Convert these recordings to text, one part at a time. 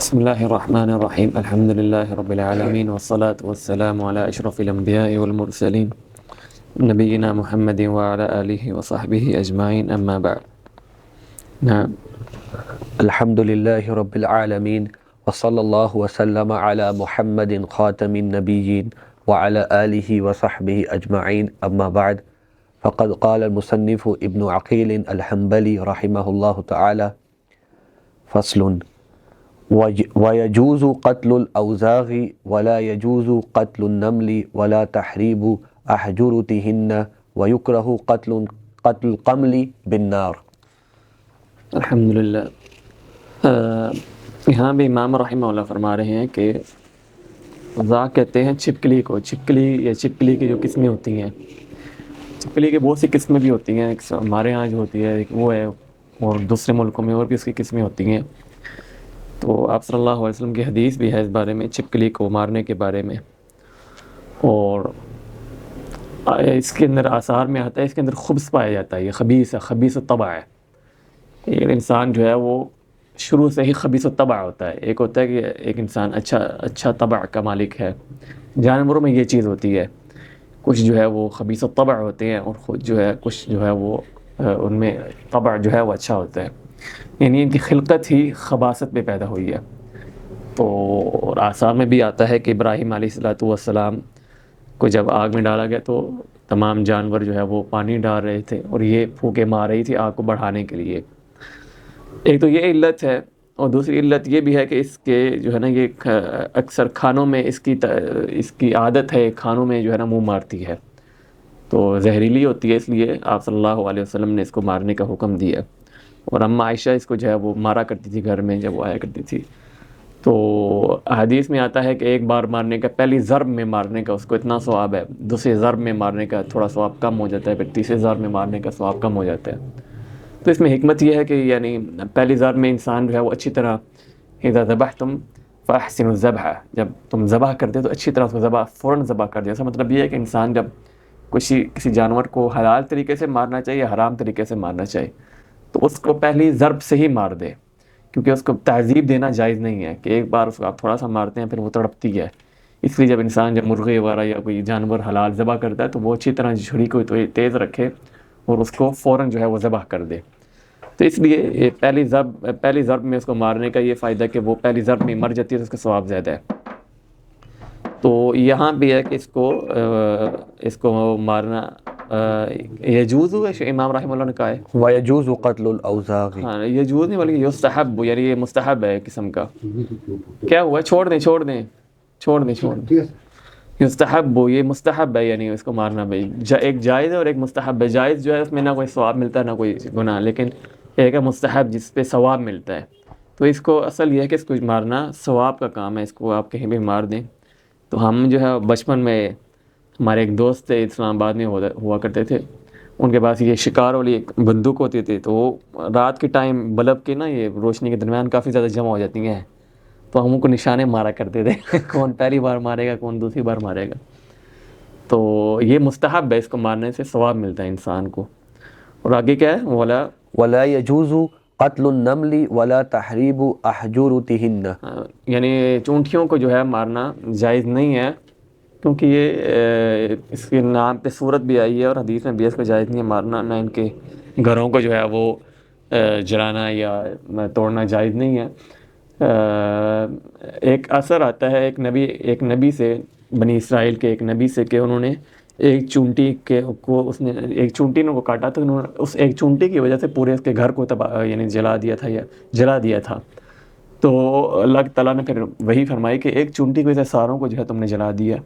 بسم اللہ الرحمن الرحیم الحمد للہ رب العالمین والصلاة والسلام علی اشرف الانبیاء والمرسلین نبینا محمد وعلی آلہ وصحبہ اجمعین اما بعد. نعم. الحمد للہ رب العالمین وصلی اللہ وسلم علی محمد خاتم النبیین وعلی آلہ وصحبہ اجمعین اما بعد. فقد قال المصنف ابن عقیل الحنبلی رحمہ اللہ تعالی: فصل: وَيَجُوزُ قَتْلُ الْأَوْزَاغِ وَلَا يَجُوزُ قَتْلُ النَّمْلِ وَلَا تَحْرِيبُ أَحْجُرَتِهِنَّ وَيُكْرَهُ قَتْلُ الْقَمْلِ بِالنَّارِ. الحمدللہ. یہاں بھی امام رحمہ اللہ فرما رہے ہیں کہ اوزاغ کہتے ہیں چھپکلی کو. چھپکلی یا چھپکلی کی جو قسمیں ہوتی ہیں، چھپکلی کی بہت سی قسمیں بھی ہوتی ہیں. ہمارے ہاں جو ہوتی ہے ایک وہ ہے، اور دوسرے ملکوں میں اور بھی اس کی قسمیں ہوتی ہیں. تو آپ صلی اللہ علیہ وسلم کی حدیث بھی ہے اس بارے میں، چھپکلی کو مارنے کے بارے میں. اور اس کے اندر آثار میں آتا ہے اس کے اندر خبث پایا جاتا ہے. یہ خبیث الطبع ہے. یہ انسان جو ہے وہ شروع سے ہی خبیث الطبع ہوتا ہے. ایک ہوتا ہے کہ ایک انسان اچھا طبع کا مالک ہے. جانوروں میں یہ چیز ہوتی ہے، کچھ جو ہے وہ خبیث الطبع ہوتے ہیں، اور خود جو ہے کچھ جو ہے وہ ان میں طبع جو ہے وہ اچھا ہوتا ہے. یعنی ان کی خلقت ہی خباثت میں پیدا ہوئی ہے. تو اور آثار میں بھی آتا ہے کہ ابراہیم علیہ السلام کو جب آگ میں ڈالا گیا تو تمام جانور جو ہے وہ پانی ڈال رہے تھے، اور یہ پھونکے مار رہی تھی آگ کو بڑھانے کے لیے. ایک تو یہ علت ہے، اور دوسری علت یہ بھی ہے کہ اس کے جو ہے نا یہ اکثر کھانوں میں اس کی عادت ہے، کھانوں میں جو ہے نا منہ مارتی ہے، تو زہریلی ہوتی ہے. اس لیے آپ صلی اللہ علیہ وسلم نے اس کو مارنے کا حکم دیا. اور اماں عائشہ اس کو جو ہے وہ مارا کرتی تھی گھر میں جب وہ آیا کرتی تھی. تو حدیث میں آتا ہے کہ ایک بار مارنے کا، پہلی ضرب میں مارنے کا اس کو اتنا ثواب ہے، دوسری ضرب میں مارنے کا تھوڑا ثواب کم ہو جاتا ہے، پھر تیسری ضرب میں مارنے کا ثواب کم ہو جاتا ہے. تو اس میں حکمت یہ ہے کہ یعنی پہلی ضرب میں انسان جو ہے وہ اچھی طرح اذا ذبحتم فاحسنوا الذبح، جب تم ذبح کرتے تو اچھی طرح اس کو فوراً ذبح کر دیا. اس کا مطلب یہ ہے کہ انسان جب کسی جانور کو حلال طریقے سے مارنا چاہیے یا حرام طریقے سے مارنا چاہیے، تو اس کو پہلی ضرب سے ہی مار دے، کیونکہ اس کو تعذیب دینا جائز نہیں ہے کہ ایک بار اس کو آپ تھوڑا سا مارتے ہیں پھر وہ تڑپتی ہے. اس لیے جب انسان جب مرغی وغیرہ یا کوئی جانور حلال ذبح کرتا ہے تو وہ اچھی طرح چھری کو تیز رکھے اور اس کو فوراً جو ہے وہ ذبح کر دے. تو اس لیے یہ پہلی ضرب میں اس کو مارنے کا یہ فائدہ کہ وہ پہلی ضرب میں مر جاتی ہے تو اس کا ثواب زیادہ ہے. تو یہاں بھی ہے کہ اس کو مارنا یجوز ہے، امام رحمہ اللہ نے کہا ہے وَيَجُوزُ قَتْلُ الْأَوْزَاغِ. ہاں یجوز نہیں بلکہ یستحب، یعنی یہ مستحب ہے قسم کا. کیا ہوا؟ چھوڑ دیں. یستحب یہ مستحب ہے، یعنی اس کو مارنا بھائی ایک جائز ہے اور ایک مستحب ہے. جائز جو ہے اس میں نہ کوئی ثواب ملتا ہے نہ کوئی گناہ، لیکن ایک ہے مستحب جس پہ ثواب ملتا ہے. تو اس کو اصل یہ ہے کہ اس کو مارنا ثواب کا کام ہے. اس کو آپ کہیں بھی مار دیں. تو ہم جو ہے بچپن میں ہمارے ایک دوست تھے اسلام آباد میں ہوا کرتے تھے، ان کے پاس یہ شکار والی ایک بندوق ہوتی تھی. تو وہ رات کے ٹائم بلب کے نا یہ روشنی کے درمیان کافی زیادہ جمع ہو جاتی ہیں، تو ہم ان کو نشانے مارا کرتے تھے کون پہلی بار مارے گا کون دوسری بار مارے گا. تو یہ مستحب ہے، اس کو مارنے سے ثواب ملتا ہے انسان کو. اور آگے کیا ہے؟ وَلَا يَجُوزُ قَتْلُ النَّمْلِ وَلَا تَحْرِيبُ أَحْجُرَتِهِنَّ. یعنی چونٹیوں کو جو ہے مارنا جائز نہیں ہے، کیونکہ یہ اس کے نام پہ صورت بھی آئی ہے اور حدیث میں بھی اس کو جائز نہیں ہے مارنا. نہ ان کے گھروں کو جو ہے وہ جلانا یا توڑنا جائز نہیں ہے. ایک اثر آتا ہے ایک نبی سے، بنی اسرائیل کے ایک نبی سے، کہ انہوں نے ایک چونٹی اس نے ایک چونٹی نے کو کاٹا، تو انہوں نے اس ایک چونٹی کی وجہ سے پورے اس کے گھر کو یعنی جلا دیا تھا. تو اللہ تعالیٰ نے پھر وہی فرمائی کہ ایک چونٹی کی وجہ سے ساروں کو جو ہے تم نے جلا دیا.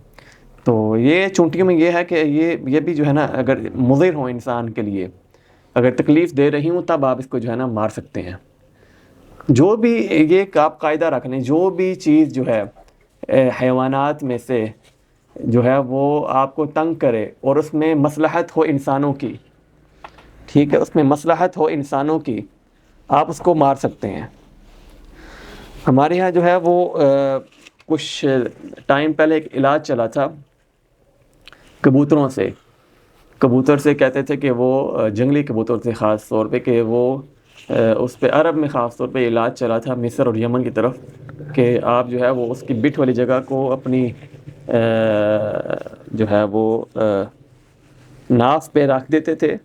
تو یہ چونٹیوں میں یہ ہے کہ یہ بھی جو ہے نا اگر مضر ہوں انسان کے لیے، اگر تکلیف دے رہی ہوں، تب آپ اس کو جو ہے نا مار سکتے ہیں. جو بھی یہ آپ قاعدہ رکھ لیں، جو بھی چیز جو ہے حیوانات میں سے جو ہے وہ آپ کو تنگ کرے اور اس میں مصلحت ہو انسانوں کی، ٹھیک ہے، اس میں مصلحت ہو انسانوں کی، آپ اس کو مار سکتے ہیں. ہمارے یہاں جو ہے وہ کچھ ٹائم پہلے ایک علاج چلا تھا کبوتر سے کہتے تھے کہ وہ جنگلی کبوتر سے خاص طور پہ کہ وہ اس پہ عرب میں خاص طور پہ علاج چلا تھا مصر اور یمن کی طرف کہ آپ جو ہے وہ اس کی بٹ والی جگہ کو اپنی جو ہے وہ ناف پہ رکھ دیتے تھے،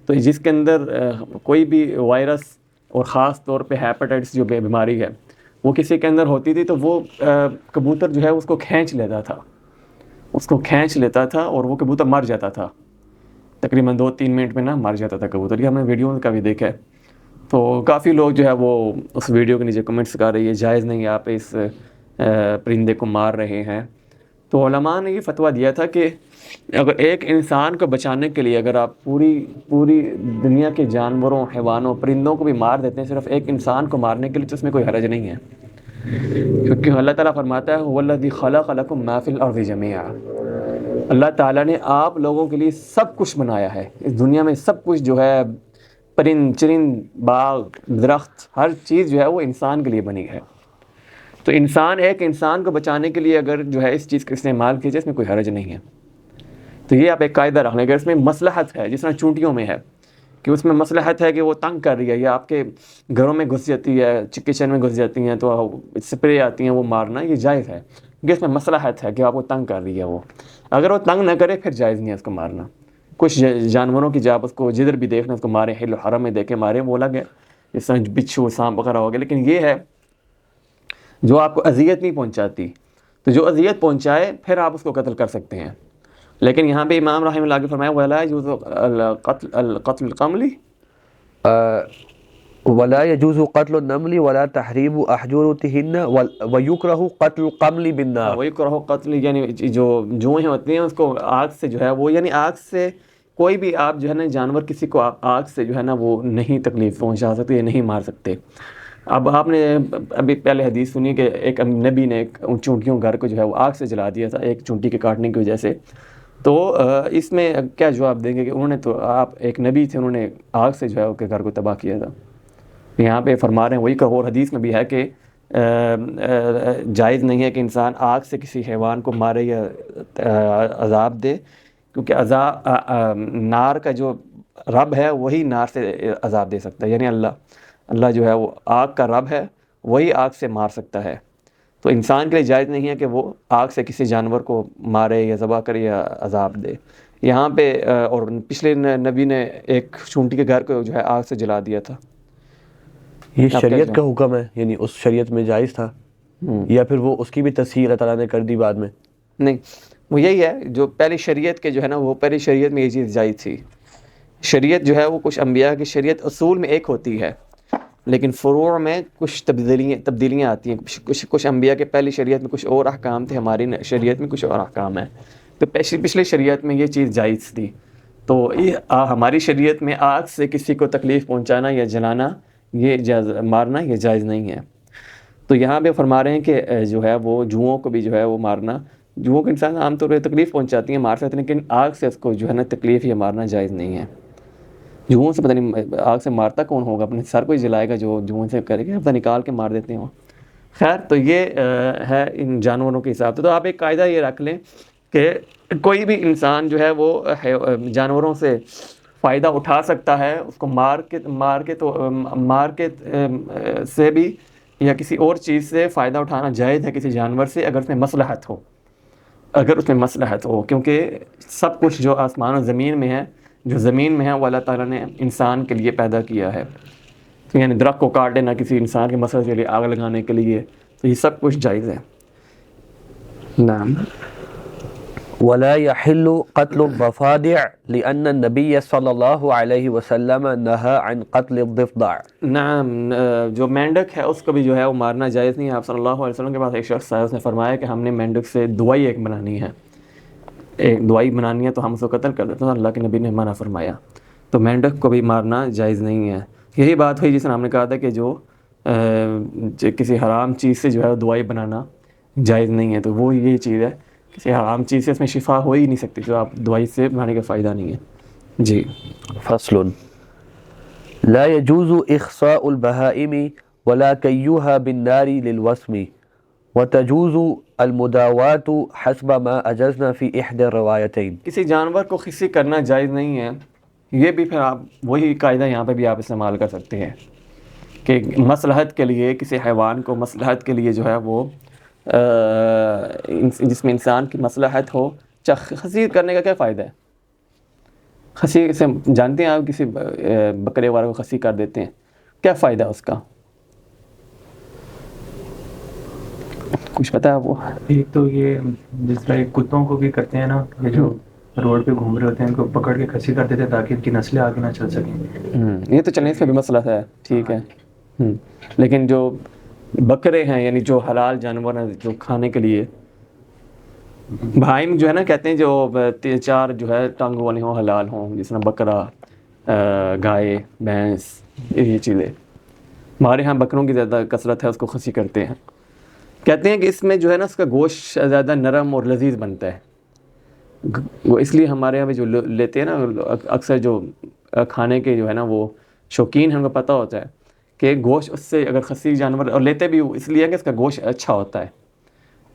تو جس کے اندر کوئی بھی وائرس اور خاص طور پہ ہیپاٹائٹس جو بیماری ہے وہ کسی کے اندر ہوتی تھی تو وہ کبوتر جو ہے اس کو کھینچ لیتا تھا اور وہ کبوتر مر جاتا تھا، تقریباً 2-3 منٹ میں نا مر جاتا تھا کبوتر. یہ ہم نے ویڈیو کا بھی دیکھا ہے. تو کافی لوگ جو ہے وہ اس ویڈیو کے نیچے کمنٹس کر رہے ہیں جائز نہیں ہے، آپ اس پرندے کو مار رہے ہیں. تو علماء نے یہ فتویٰ دیا تھا کہ اگر ایک انسان کو بچانے کے لیے اگر آپ پوری دنیا کے جانوروں، حیوانوں، پرندوں کو بھی مار دیتے ہیں صرف ایک انسان کو مارنے کے لیے، تو اس میں کوئی حرج نہیں ہے، کیونکہ اللہ تعالیٰ فرماتا ہے هو الذی خلق لکم ما فی الارض جمیعا. اللہ تعالیٰ نے آپ لوگوں کے لیے سب کچھ بنایا ہے اس دنیا میں، سب کچھ جو ہے پرند چرند، باغ، درخت، ہر چیز جو ہے وہ انسان کے لیے بنی ہے. تو ایک انسان کو بچانے کے لیے اگر جو ہے اس چیز کا استعمال کیجیے، اس میں کوئی حرج نہیں ہے. تو یہ آپ ایک قاعدہ رکھ لیں. اگر اس میں مصلحت ہے، جس طرح چونٹیوں میں ہے کہ اس میں مصلحت ہے کہ وہ تنگ کر رہی ہے یا آپ کے گھروں میں گھس جاتی ہے، کچن میں گھس جاتی ہیں تو اسپرے آتی ہیں وہ مارنا، یہ جائز ہے کیونکہ اس میں مصلحت ہے کہ آپ کو تنگ کر رہی ہے. وہ اگر وہ تنگ نہ کرے پھر جائز نہیں ہے اس کو مارنا. کچھ جانوروں کی جب اس کو جدھر بھی دیکھنا اس کو مارے، حل و حرم میں دیکھے مارے، وہ الگ ہے، جس طرح بچھو، سانپ وغیرہ ہو گیا. لیکن یہ ہے جو آپ کو اذیت نہیں پہنچاتی، تو جو اذیت پہنچائے پھر آپ اس کو قتل کر سکتے ہیں. لیکن یہاں پہ امام رحمہ اللہ نے فرمایا ولا يجوز القتل القملی ولا يجوز قتل النمل ولا تحريب احجرتهن ويكره قتل القمل بالنار. وہی کرو قتل، یعنی جو جوئیں ہوتی ہیں اس کو آگ سے جو ہے وہ، یعنی آگ سے کوئی بھی آپ جو ہے نا جانور کسی کو آگ سے جو ہے نا وہ نہیں تکلیف پہنچا سکتے، نہیں مار سکتے. اب آپ نے ابھی پہلے حدیث سنی کہ ایک نبی نے ایک چونٹیوں گھر کو جو ہے وہ آگ سے جلا دیا تھا ایک چونٹی کے کاٹنے کی وجہ سے. تو اس میں کیا جواب دیں گے کہ انہوں نے تو، آپ ایک نبی تھے، انہوں نے آگ سے جو ہے اس کے گھر کو تباہ کیا تھا. یہاں پہ فرما رہے ہیں وہی کہو، اور حدیث میں بھی ہے کہ جائز نہیں ہے کہ انسان آگ سے کسی حیوان کو مارے یا عذاب دے، کیونکہ نار کا جو رب ہے وہی نار سے عذاب دے سکتا ہے. یعنی اللہ جو ہے وہ آگ کا رب ہے، وہی آگ سے مار سکتا ہے. تو انسان کے لیے جائز نہیں ہے کہ وہ آگ سے کسی جانور کو مارے یا ذبح کرے یا عذاب دے. یہاں پہ اور پچھلے نبی نے ایک چونٹی کے گھر کو جو ہے آگ سے جلا دیا تھا. یہ شریعت کا حکم ہے، یعنی اس شریعت میں جائز تھا یا پھر وہ اس کی بھی تصحیح اللہ تعالیٰ نے کر دی بعد میں؟ نہیں، وہ یہی ہے جو پہلی شریعت کے جو ہے نا، وہ پہلی شریعت میں یہ چیز جائز تھی. شریعت جو ہے وہ کچھ انبیاء کی شریعت اصول میں ایک ہوتی ہے، لیکن فروع میں کچھ تبدیلیاں آتی ہیں. کچھ انبیاء کے پہلی شریعت میں کچھ اور احکام تھے، ہماری شریعت میں کچھ اور احکام ہیں. تو پچھلی شریعت میں یہ چیز جائز تھی. تو ہماری شریعت میں آگ سے کسی کو تکلیف پہنچانا یا جلانا، یہ مارنا یہ جائز نہیں ہے. تو یہاں پہ فرما رہے ہیں کہ جو ہے وہ جوؤں کو بھی جو ہے وہ مارنا، جوؤں کو انسان عام طور پہ تکلیف پہنچاتی ہیں، مار سکتے ہیں، لیکن آگ سے اس کو جو ہے نا تکلیف یا مارنا جائز نہیں ہے. جوؤں سے پتہ نہیں آگ سے مارتا کون ہوگا، اپنے سر کو ہی جلائے گا جو جوؤں سے کرے گا، پتہ نکال کے مار دیتے ہیں. خیر، تو یہ ہے ان جانوروں کے حساب سے. تو آپ ایک قاعدہ یہ رکھ لیں کہ کوئی بھی انسان جو ہے وہ جانوروں سے فائدہ اٹھا سکتا ہے، اس کو مار کے سے بھی یا کسی اور چیز سے فائدہ اٹھانا جائز ہے کسی جانور سے، اگر اس میں مصلحت ہو. کیونکہ سب کچھ جو آسمان و زمین میں ہے، جو زمین میں ہے، وہ اللہ تعالیٰ نے انسان کے لیے پیدا کیا ہے. تو یعنی درخت کو کاٹ دینا کسی انسان کے مسئلے کے لیے، آگ لگانے کے لیے، تو یہ سب کچھ جائز ہے. نعم. ولا يحل قتل الضفادع لأن النبي صلی اللہ علیہ وسلم نہى عن قتل الضفدع. نعم، جو مینڈک ہے اس کو بھی جو ہے وہ مارنا جائز نہیں ہے. آپ صلی اللہ علیہ وسلم کے پاس ایک شخص آیا، اس نے فرمایا کہ ہم نے مینڈک سے دوائی ایک بنانی ہے تو ہم اس کو قتل کر دیتے ہیں. اللہ کے نبی نے منع فرمایا. تو مینڈک کو بھی مارنا جائز نہیں ہے. یہی بات ہوئی جس نے ہم نے کہا تھا کہ جو کسی حرام چیز سے جو ہے دوائی بنانا جائز نہیں ہے. تو وہ یہی چیز ہے، کسی حرام چیز سے اس میں شفا ہو ہی نہیں سکتی، تو آپ دوائی سے بنانے کا فائدہ نہیں ہے. جی. فصل لا يجوز اخصاء البهائم ولا كيها بالنار للوسم وتجوز المداوات حسب ما اجزنا في احدى الروایتين. کسی جانور کو خصی کرنا جائز نہیں ہے. یہ بھی پھر آپ وہی قاعدہ یہاں پہ بھی آپ استعمال کر سکتے ہیں کہ مصلحت کے لیے کسی حیوان کو مصلحت کے لیے جو ہے وہ جس میں انسان کی مصلحت ہو، خصی کرنے کا کیا فائدہ ہے؟ خصی سے جانتے ہیں آپ، کسی بکرے والے کو خصی کر دیتے ہیں، کیا فائدہ ہے اس کا؟ کچھ پتہ ہے آپ کو؟ ایک تو یہ جس طرح کتوں کو بھی کرتے ہیں نا، یہ جو روڈ پہ گھوم رہے ہوتے ہیں ان کو پکڑ کے کھسی کر دیتے ہیں تاکہ ان کی نسلیں آگے نہ چل سکیں. یہ تو چلنے اس میں بھی مسئلہ ہے، ٹھیک ہے. لیکن جو بکرے ہیں، یعنی جو حلال جانور ہیں جو کھانے کے لیے، بہائم جو ہے نا، کہتے ہیں جو چار جو ہے ٹانگوں والے ہوں حلال ہوں، جس طرح بکرا، گائے، بھینس، یہ چیزیں. ہمارے ہاں بکروں کی زیادہ کثرت ہے، اس کو خصی کرتے ہیں. کہتے ہیں کہ اس میں جو ہے نا اس کا گوشت زیادہ نرم اور لذیذ بنتا ہے. وہ اس لیے ہمارے یہاں پہ جو لیتے ہیں نا، اکثر جو کھانے کے جو ہے نا وہ شوقین ہیں، ان کو پتہ ہوتا ہے کہ گوشت اس سے اگر خصی جانور، اور لیتے بھی اس لیے کہ اس کا گوشت اچھا ہوتا ہے.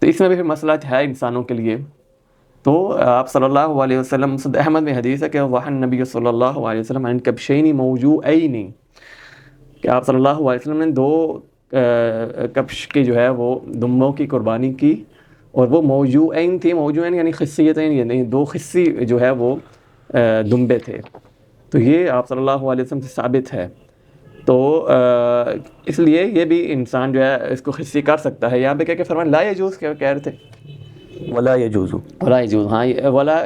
تو اس میں بھی پھر مسئلہ ہے انسانوں کے لیے. تو آپ صلی اللہ علیہ وسلم، مسند احمد میں حدیث ہے کہ وحن نبی صلی اللہ علیہ وسلم عن کبشین موجوعین، کہ آپ صلی اللہ علیہ وسلم نے 2 کبش کی جو ہے وہ دمبوں کی قربانی کی، اور وہ موجوعین تھی. موجوعین یعنی خصیتین، یعنی 2 خصی جو ہے وہ دمبے تھے. تو یہ آپ صلی اللہ علیہ وسلم سے ثابت ہے. تو اس لیے یہ بھی انسان جو ہے اس کو خصی کر سکتا ہے. یہاں پہ کیا فرمایا؟ لا یجوز، کیا کہہ رہے تھے؟ ولا يجوز. ولا یجوز، ہاں ولا،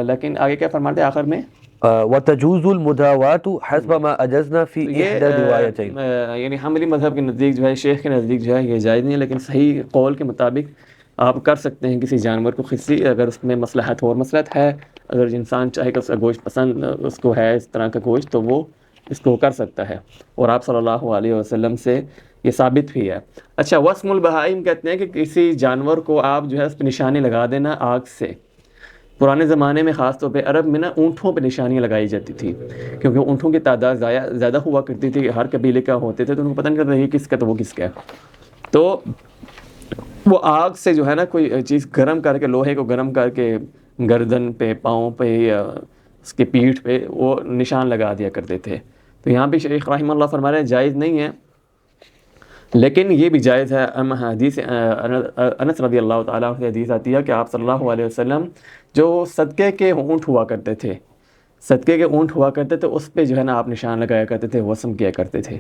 لیکن آگے کیا فرماتے ہیں آخر میں؟ وتجوز المداوات حسب ما اجزنا في احدى الروايتين. یعنی حنبلی مذہب کے نزدیک جو ہے، شیخ کے نزدیک جو ہے یہ جائز نہیں ہے، لیکن صحیح قول کے مطابق آپ کر سکتے ہیں کسی جانور کو خصی اگر اس میں مصلحت ہو. اور مصلحت ہے، اگر انسان چاہے کہ اس کا گوشت پسند اس کو ہے، اس طرح کا گوشت، تو وہ اس کو کر سکتا ہے. اور آپ صلی اللہ علیہ وسلم سے یہ ثابت بھی ہے. اچھا، وسم البہائم کہتے ہیں کہ کسی جانور کو آپ جو ہے اس پہ نشانی لگا دینا آگ سے. پرانے زمانے میں خاص طور پہ عرب میں نا اونٹوں پہ نشانیاں لگائی جاتی تھی، کیونکہ اونٹوں کی تعداد زیادہ ہوا کرتی تھی، ہر قبیلے کا ہوتے تھے، تو ان کو پتہ نہیں کرتا یہ کس کا تو وہ کس کا ہے. تو وہ آگ سے جو ہے نا کوئی چیز گرم کر کے، لوہے کو گرم کر کے گردن پہ، پاؤں پہ یا اس کے پیٹھ پہ وہ نشان لگا دیا کرتے تھے. تو یہاں پہ شیخ رحمہ اللہ فرما رہے ہیں جائز نہیں ہے، لیکن یہ بھی جائز ہے. حدیث انس رضی اللہ تعالیٰ عنہ حدیث آتی ہے کہ آپ صلی اللہ علیہ وسلم جو صدقے کے اونٹ ہوا کرتے تھے، صدقے کے اونٹ ہوا کرتے تھے، اس پہ جو ہے نا آپ نشان لگایا کرتے تھے، وسم کیا کرتے تھے.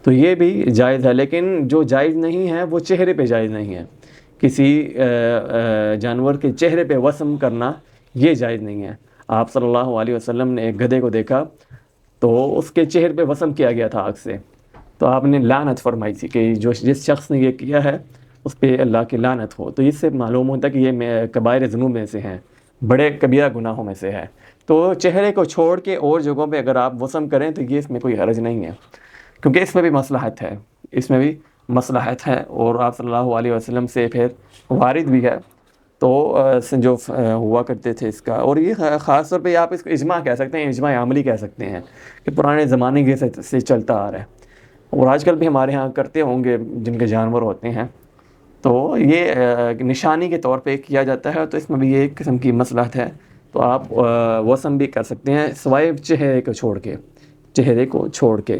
تو یہ بھی جائز ہے. لیکن جو جائز نہیں ہے وہ چہرے پہ جائز نہیں ہے. کسی جانور کے چہرے پہ وسم کرنا یہ جائز نہیں ہے. آپ صلی اللہ علیہ وسلم نے ایک گدھے کو دیکھا تو اس کے چہرے پہ وسم کیا گیا تھا آگ سے. تو آپ نے لعنت فرمائی تھی کہ جس شخص نے یہ کیا ہے اس پہ اللہ کی لعنت ہو. تو اس سے معلوم ہوتا ہے کہ یہ کبائر ذنوب میں سے ہیں، بڑے کبیرہ گناہوں میں سے ہے. تو چہرے کو چھوڑ کے اور جگہوں پہ اگر آپ وسم کریں تو یہ اس میں کوئی حرج نہیں ہے، کیونکہ اس میں بھی مصلحت ہے، اس میں بھی مصلحت ہے. اور آپ صلی اللہ علیہ وسلم سے پھر وارد بھی ہے. تو جو ہوا کرتے تھے اس کا، اور یہ خاص طور پہ آپ اس کو اجماع کہہ سکتے ہیں، اجماع عملی کہہ سکتے ہیں کہ پرانے زمانے کے سے چلتا آ رہا ہے. اور آج کل بھی ہمارے ہاں کرتے ہوں گے جن کے جانور ہوتے ہیں. تو یہ نشانی کے طور پہ کیا جاتا ہے. تو اس میں بھی یہ ایک قسم کی مصلحت ہے. تو آپ وسم بھی کر سکتے ہیں سوائے چہرے کو چھوڑ کے، چہرے کو چھوڑ کے.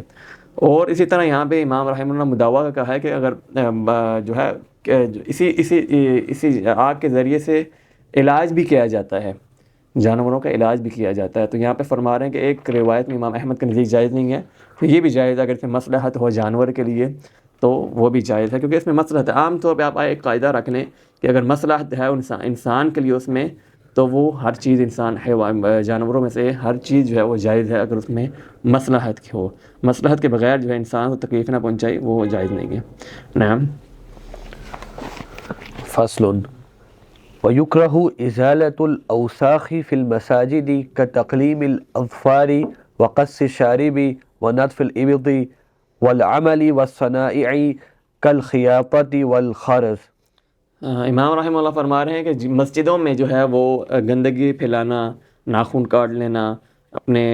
اور اسی طرح یہاں پہ امام رحمہ اللہ مداوا کا کہا ہے کہ اگر جو ہے اسی آگ کے ذریعے سے علاج بھی کیا جاتا ہے، جانوروں کا علاج بھی کیا جاتا ہے. تو یہاں پہ فرما رہے ہیں کہ ایک روایت میں امام احمد کے نزدیک جائز نہیں ہے، تو یہ بھی جائز ہے اگر اس میں مصلحت ہو جانور کے لیے تو وہ بھی جائز ہے، کیونکہ اس میں مصلحت ہے. عام طور پہ آپ ایک قاعدہ رکھ لیں کہ اگر مصلحت ہے انسان کے لیے اس میں، تو وہ ہر چیز جانوروں میں سے ہر چیز جو ہے وہ جائز ہے اگر اس میں مصلحت کی ہو. مصلحت کے بغیر جو ہے انسان کو تکلیف نہ پہنچائی وہ جائز نہیں ہے. نعم. فصل ويكره إزالة الأوساخ في المساجد كتقليم الأظفار وقص الشارب ونتف الإبط والعمل والصنائع كالخياطة والخرز. امام رحمہ اللہ فرما رہے ہیں کہ مسجدوں میں جو ہے وہ گندگی پھیلانا، ناخن کاٹ لینا، اپنے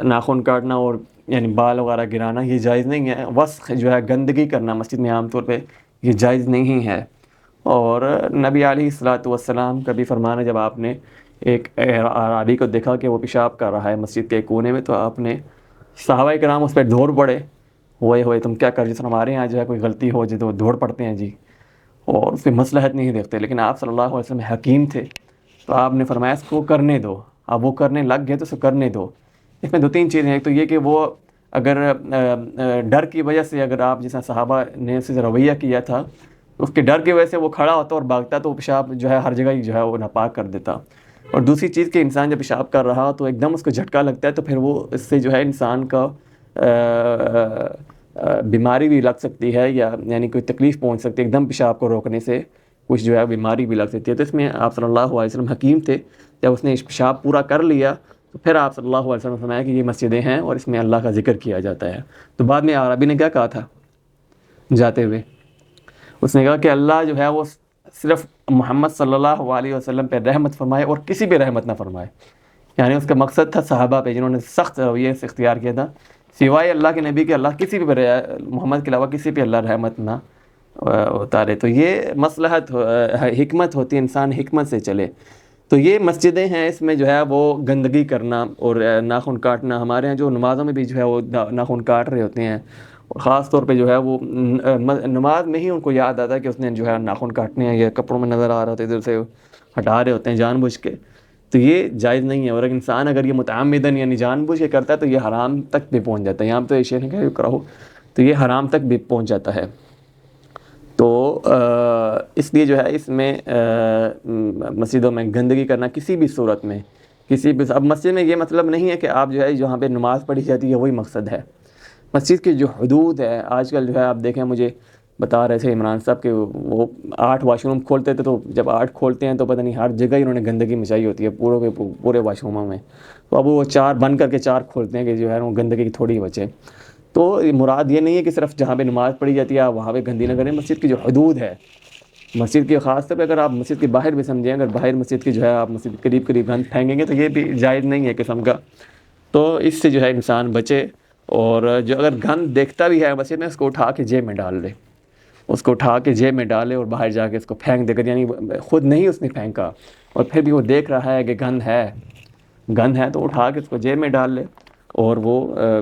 ناخن کاٹنا اور یعنی بال وغیرہ گرانا یہ جائز نہیں ہے. وسخ جو ہے گندگی کرنا مسجد میں عام طور پہ یہ جائز نہیں ہے. اور نبی علیہ الصلوۃ والسلام کا بھی فرمان ہے، جب آپ نے ایک اعرابی کو دیکھا کہ وہ پیشاب کر رہا ہے مسجد کے کونے میں، تو آپ نے صحابہ کرام اس پہ دوڑ پڑے، ہوئے تم کیا کر، جس ہمارے یہاں جو ہے کوئی غلطی ہو جائے تو دوڑ پڑتے ہیں جی، اور اس پہ مصلحت نہیں دیکھتے، لیکن آپ صلی اللہ علیہ وسلم حکیم تھے، تو آپ نے فرمایا اس کو کرنے دو، اب وہ کرنے لگ گئے تو اس کو کرنے دو۔ اس میں 2-3 چیزیں ہیں، ایک تو یہ کہ وہ اگر ڈر کی وجہ سے، اگر آپ جیسا صحابہ نے اس سے رویہ کیا تھا، اس کے ڈر کی وجہ سے وہ کھڑا ہوتا اور بھاگتا تو پیشاب جو ہے ہر جگہ ہی جو ہے وہ ناپاک کر دیتا۔ اور دوسری چیز کہ انسان جب پیشاب کر رہا تو ایک دم اس کو جھٹکا لگتا ہے، تو پھر وہ اس سے جو ہے انسان کا بیماری بھی لگ سکتی ہے، یا یعنی کوئی تکلیف پہنچ سکتی ہے، ایک دم پیشاب کو روکنے سے کچھ جو ہے بیماری بھی لگ سکتی ہے۔ تو اس میں آپ صلی اللہ علیہ وسلم حکیم تھے، جب اس نے پیشاب پورا کر لیا تو پھر آپ صلی اللہ علیہ وسلم نے فرمایا کہ یہ مسجدیں ہیں اور اس میں اللہ کا ذکر کیا جاتا ہے۔ تو بعد میں عربی نے کیا کہا تھا جاتے ہوئے، اس نے کہا کہ اللہ جو ہے وہ صرف محمد صلی اللہ علیہ وسلم پہ رحمت فرمائے اور کسی پہ رحمت نہ فرمائے، یعنی اس کا مقصد تھا صحابہ پہ جنہوں نے سخت رویے سے اختیار کیا تھا، سوائے اللہ کے نبی کے اللہ کسی پہ محمد کے علاوہ کسی پہ اللہ رحمت نہ اتارے۔ تو یہ مصلحت حکمت ہوتی ہے، انسان حکمت سے چلے۔ تو یہ مسجدیں ہیں، اس میں جو ہے وہ گندگی کرنا اور ناخن کاٹنا، ہمارے ہیں جو نمازوں میں بھی جو ہے وہ ناخن کاٹ رہے ہوتے ہیں، اور خاص طور پہ جو ہے وہ نماز میں ہی ان کو یاد آتا ہے کہ اس نے جو ہے ناخن کاٹنے ہیں، یا کپڑوں میں نظر آ رہا ہوتا ہے ادھر سے ہٹا رہے ہوتے ہیں جان بوجھ کے، تو یہ جائز نہیں ہے۔ اور اگر انسان اگر یہ متعمدن یعنی جان بوجھ کے کرتا ہے تو یہ حرام تک بھی پہنچ جاتا ہے، یہاں پہ تو شیخ نے کہا کرو، تو یہ حرام تک بھی پہنچ جاتا ہے۔ تو اس لیے جو ہے اس میں مسجدوں میں گندگی کرنا کسی بھی صورت میں، کسی بھی، اب مسجد میں یہ مطلب نہیں ہے کہ آپ جو ہے جہاں پہ نماز پڑھی جاتی ہے وہی مقصد ہے، مسجد کی جو حدود ہے، آج کل جو ہے آپ دیکھیں، مجھے بتا رہے تھے عمران صاحب کہ وہ 8 واش روم کھولتے تھے، تو جب 8 کھولتے ہیں تو پتہ نہیں ہر جگہ انہوں نے گندگی مچائی ہوتی ہے پورے واش روموں میں، تو اب وہ 4 بند کر کے 4 کھولتے ہیں کہ جو ہے وہ گندگی کی تھوڑی بچے۔ تو مراد یہ نہیں ہے کہ صرف جہاں پہ نماز پڑھی جاتی ہے آپ وہاں پہ گندی نہ کریں، مسجد کی جو حدود ہے، مسجد کی خاص طور پہ اگر آپ مسجد کے باہر بھی سمجھیں، اگر باہر مسجد کی جو ہے آپ مسجد کے قریب گند پھینکیں گے تو یہ بھی جائز نہیں ہے قسم کا، تو اس سے جو ہے انسان بچے۔ اور جو اگر گند دیکھتا بھی ہے مسجد میں، اس کو اٹھا کے جیب میں ڈال دے، اس کو اٹھا کے جیب میں ڈالے اور باہر جا کے اس کو پھینک دے کر، یعنی خود نہیں اس نے پھینکا اور پھر بھی وہ دیکھ رہا ہے کہ گند ہے تو اٹھا کے اس کو جیب میں ڈال لے۔ اور وہ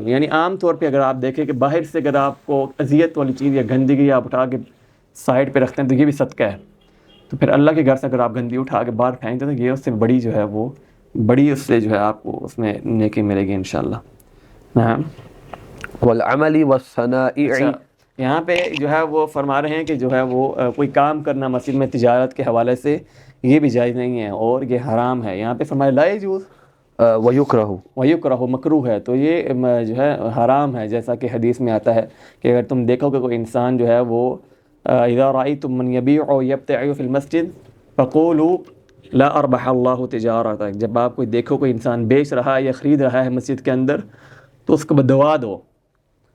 یعنی عام طور پہ اگر آپ دیکھیں کہ باہر سے اگر آپ کو اذیت والی چیز یا گندگی آپ اٹھا کے سائڈ پہ رکھتے ہیں تو یہ بھی صدقہ ہے، تو پھر اللہ کے گھر سے اگر آپ گندگی اٹھا کے باہر پھینکتے ہیں تو یہ اس سے بڑی جو ہے وہ بڑی، اس سے جو ہے آپ کو اس میں نیکی ملے گی انشاءاللہ۔ ہاں، والعمل والصنائع، یہاں پہ جو ہے وہ فرما رہے ہیں کہ جو ہے وہ کوئی کام کرنا مسجد میں تجارت کے حوالے سے یہ بھی جائز نہیں ہے اور یہ حرام ہے۔ یہاں پہ فرمایا لا یجوز ویکرہ، مکروہ ہے، تو یہ جو ہے حرام ہے، جیسا کہ حدیث میں آتا ہے کہ اگر تم دیکھو کہ کوئی انسان جو ہے وہ اذا رأیتم من یبیع یبتع فی المسجد فقولوا لا اربح اللہ تجارتک، جب آپ کوئی دیکھو کوئی انسان بیچ رہا ہے یا خرید رہا ہے مسجد کے اندر تو اس کو بدعا دو،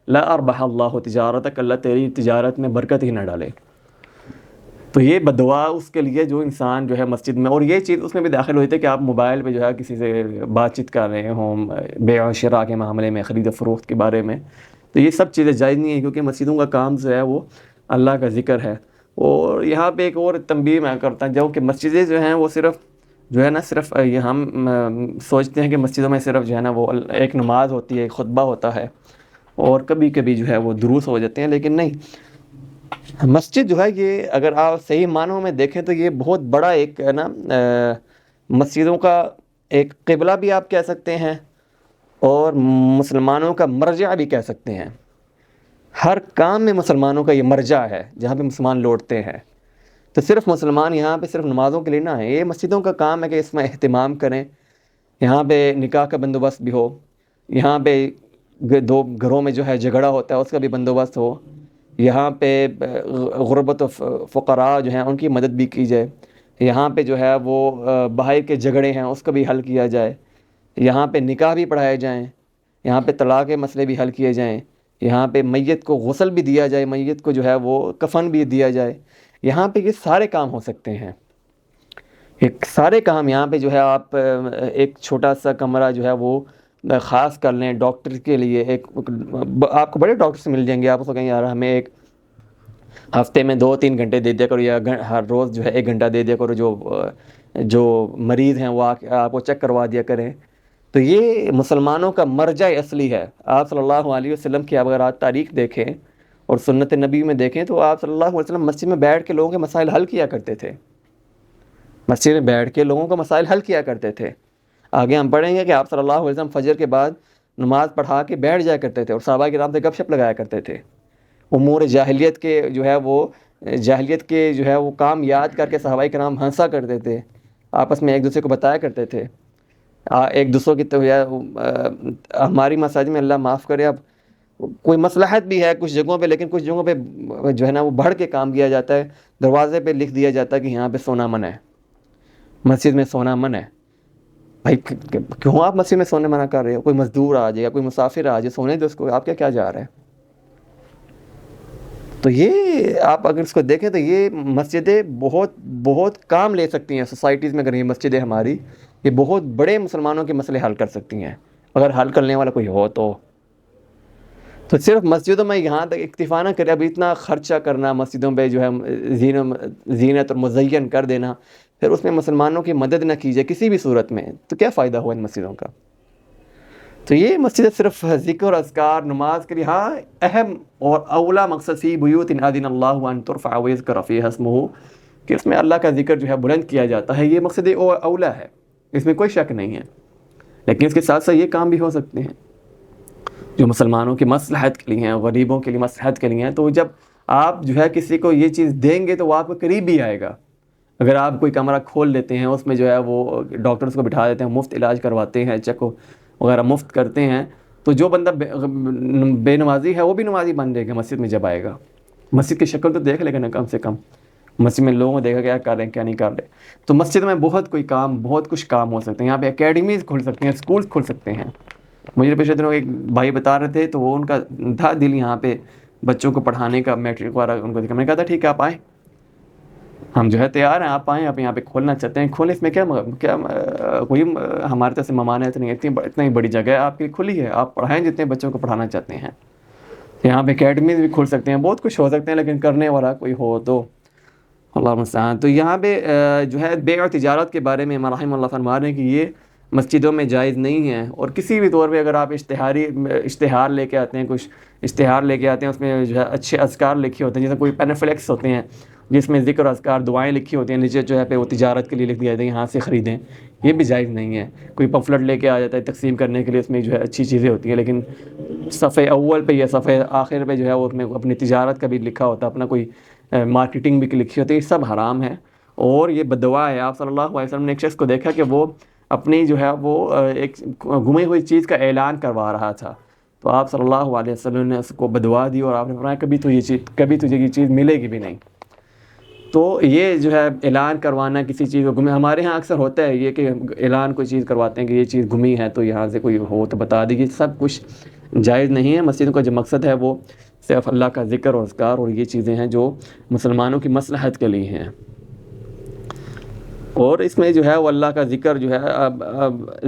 لا اربح اللہ تجارتک، اللہ تیری تجارت میں برکت ہی نہ ڈالے۔ تو یہ بدعا اس کے لیے جو انسان جو ہے مسجد میں، اور یہ چیز اس میں بھی داخل ہوئی تھی کہ آپ موبائل پہ جو ہے کسی سے بات چیت کر رہے ہوں بیع و شراء کے معاملے میں، خرید و فروخت کے بارے میں، تو یہ سب چیزیں جائز نہیں ہیں، کیونکہ مسجدوں کا کام جو ہے وہ اللہ کا ذکر ہے۔ اور یہاں پہ ایک اور تنبیہ میں کرتا ہوں، جو کہ مسجدیں جو ہیں وہ صرف جو ہے نا، صرف یہ ہم سوچتے ہیں کہ مسجدوں میں صرف جو ہے نا وہ ایک نماز ہوتی ہے، ایک خطبہ ہوتا ہے اور کبھی کبھی جو ہے وہ دروس ہو جاتے ہیں، لیکن نہیں، مسجد جو ہے یہ اگر آپ صحیح معنوں میں دیکھیں تو یہ بہت بڑا ایک ہے نا، مسجدوں کا ایک قبلہ بھی آپ کہہ سکتے ہیں اور مسلمانوں کا مرجع بھی کہہ سکتے ہیں۔ ہر کام میں مسلمانوں کا یہ مرجع ہے جہاں پہ مسلمان لوٹتے ہیں، تو صرف مسلمان یہاں پہ صرف نمازوں کے لیے نہ ہیں، یہ مسجدوں کا کام ہے کہ اس میں اہتمام کریں، یہاں پہ نکاح کا بندوبست بھی ہو، یہاں پہ 2 گھروں میں جو ہے جھگڑا ہوتا ہے اس کا بھی بندوبست ہو، یہاں پہ غربت و فقراء جو ہیں ان کی مدد بھی کی جائے، یہاں پہ جو ہے وہ باہر کے جھگڑے ہیں اس کا بھی حل کیا جائے، یہاں پہ نکاح بھی پڑھائے جائیں، یہاں پہ طلاق کے مسئلے بھی حل کیے جائیں، یہاں پہ میت کو غسل بھی دیا جائے، میت کو جو ہے وہ کفن بھی دیا جائے، یہاں پہ یہ سارے کام ہو سکتے ہیں، ایک سارے کام یہاں پہ جو ہے آپ ایک چھوٹا سا کمرہ جو ہے وہ خاص کر لیں ڈاکٹر کے لیے، ایک آپ کو بڑے ڈاکٹرز مل جائیں گے، آپ اس کو کہیں یار ہمیں ایک ہفتے میں 2-3 گھنٹے دے دیا کرو یا ہر روز جو ہے 1 گھنٹہ دے دیا کرو، جو مریض ہیں وہ آپ کو چیک کروا دیا کریں، تو یہ مسلمانوں کا مرجع اصلی ہے. آپ صلی اللہ علیہ وسلم کی اگر آپ تاریخ دیکھیں اور سنت نبی میں دیکھیں تو آپ صلی اللہ علیہ وسلم مسجد میں بیٹھ کے لوگوں کے مسائل حل کیا کرتے تھے. مسجد میں بیٹھ کے لوگوں کو مسائل حل کیا کرتے تھے. آگے ہم پڑھیں گے کہ آپ صلی اللہ علیہ وسلم فجر کے بعد نماز پڑھا کے بیٹھ جایا کرتے تھے اور صحابہ کرام سے گپ شپ لگایا کرتے تھے. امور جاہلیت کے جو ہے وہ کام یاد کر کے صحابہ کرام ہنسا کرتے تھے, آپس میں ایک دوسرے کو بتایا کرتے تھے. ایک دوسروں کی ہماری مساجد میں اللہ معاف کرے اب کوئی مصلحت بھی ہے کچھ جگہوں پہ, لیکن کچھ جگہوں پہ جو ہے نا وہ بڑھ کے کام کیا جاتا ہے. دروازے پہ لکھ دیا جاتا ہے کہ یہاں پہ سونا منع ہے, مسجد میں سونا منع ہے. بھائی کیوں آپ مسجد میں سونے منع کر رہے ہو؟ کوئی مزدور آ جائے یا کوئی مسافر آ جائے, سونے دو اس کو, آپ کیا جا رہے ہیں؟ تو یہ آپ اگر اس کو دیکھیں تو یہ مسجدیں بہت کام لے سکتی ہیں سوسائٹیز میں. اگر یہ مسجدیں ہماری یہ بہت بڑے مسلمانوں کے مسئلے حل کر سکتی ہیں اگر حل کرنے والا کوئی ہو تو صرف مسجدوں میں یہاں تک اکتفا نہ کرے. اب اتنا خرچہ کرنا مسجدوں پہ جو ہے زینت اور مزین کر دینا, پھر اس میں مسلمانوں کی مدد نہ کی جائے کسی بھی صورت میں, تو کیا فائدہ ہوا ان مسجدوں کا؟ تو یہ مسجد صرف ذکر اور اذکار نماز کے لیے, ہاں اہم اور اولا مقصد فی بیوت اذن اللہ ان ترفع ویذکر فیہا اسمہ, کہ اس میں اللہ کا ذکر جو ہے بلند کیا جاتا ہے. یہ مقصد اولا ہے, اس میں کوئی شک نہیں ہے. لیکن اس کے ساتھ ساتھ یہ کام بھی ہو سکتے ہیں جو مسلمانوں کی مصلحت کے لیے ہیں, غریبوں کے لیے مصلحت کے لیے ہیں. تو جب آپ جو ہے کسی کو یہ چیز دیں گے تو وہ آپ کے قریب بھی آئے گا. اگر آپ کوئی کمرہ کھول لیتے ہیں, اس میں جو ہے وہ ڈاکٹرز کو بٹھا دیتے ہیں, مفت علاج کرواتے ہیں, چیک وغیرہ مفت کرتے ہیں, تو جو بندہ بے نمازی ہے وہ بھی نمازی بن جائے گا مسجد میں جب آئے گا. مسجد کی شکل تو دیکھ لے گا نا کم سے کم, مسجد میں لوگوں کو دیکھا کیا کر رہے ہیں کیا نہیں کر رہے. تو مسجد میں بہت کچھ کام ہو سکتے ہیں. یہاں پہ اکیڈمیز کھل سکتے ہیں, اسکولز کھل سکتے ہیں. مجھے پچھلے دنوں ایک بھائی بتا رہے تھے تو وہ ان کا تھا دل یہاں پہ بچوں کو پڑھانے کا, میٹرک والا ان کو دیکھا. میں نے کہا تھا ٹھیک ہے آپ آئیں, ہم جو ہے تیار ہیں, آپ آئیں, آپ یہاں پہ کھولنا چاہتے ہیں کھولیں. اس میں کیا کوئی ہمارے طرف سے ممانعت نہیں ہے, اتنی بڑی جگہ ہے آپ کی کھلی ہے, آپ پڑھائیں جتنے بچوں کو پڑھانا چاہتے ہیں. یہاں پہ اکیڈمیز بھی کھل سکتے ہیں, بہت کچھ ہو سکتے ہیں, لیکن کرنے والا کوئی ہو تو اللہ مستعان. تو یہاں پہ جو ہے بیع اور تجارت کے بارے میں امام رحمہ اللہ فرما رہے ہیں کہ یہ مسجدوں میں جائز نہیں ہے. اور کسی بھی طور پہ اگر آپ اشتہار لے کے آتے ہیں, کچھ اشتہار لے کے آتے ہیں, اس میں جو ہے اچھے اذکار لکھے ہوتے ہیں, جیسے کوئی پینفلیکس ہوتے ہیں جس میں ذکر اذکار دعائیں لکھی ہوتی ہیں, نیچے جو ہے پہ وہ تجارت کے لیے لکھ دیا جاتا ہے یہاں سے خریدیں, یہ بھی جائز نہیں ہے. کوئی پمفلٹ لے کے آ جاتا ہے تقسیم کرنے کے لیے, اس میں جو ہے اچھی چیزیں ہوتی ہیں, لیکن صفحے اول پہ یا صفحے آخر پہ جو ہے وہ اس میں اپنی تجارت کا بھی لکھا ہوتا ہے, اپنا کوئی مارکیٹنگ بھی لکھی ہوتی ہے. یہ سب حرام ہے اور یہ بددعا ہے. آپ صلی اللہ علیہ وسلم نے ایک شخص کو دیکھا کہ وہ اپنی جو ہے وہ ایک گمی ہوئی چیز کا اعلان کروا رہا تھا, تو آپ صلی اللہ علیہ وسلم نے اس کو بددعا دی اور آپ نے فرمایا کبھی تجھے یہ چیز ملے گی بھی نہیں. تو یہ جو ہے اعلان کروانا کسی چیز کو گمی, ہمارے ہاں اکثر ہوتا ہے یہ کہ اعلان کوئی چیز کرواتے ہیں کہ یہ چیز گمی ہے تو یہاں سے کوئی ہو تو بتا دیجیے. سب کچھ جائز نہیں ہے. مسجدوں کا جو مقصد ہے وہ صرف اللہ کا ذکر اور اذکار اور یہ چیزیں ہیں جو مسلمانوں کی مصلحت کے لیے ہیں. اور اس میں جو ہے وہ اللہ کا ذکر جو ہے اب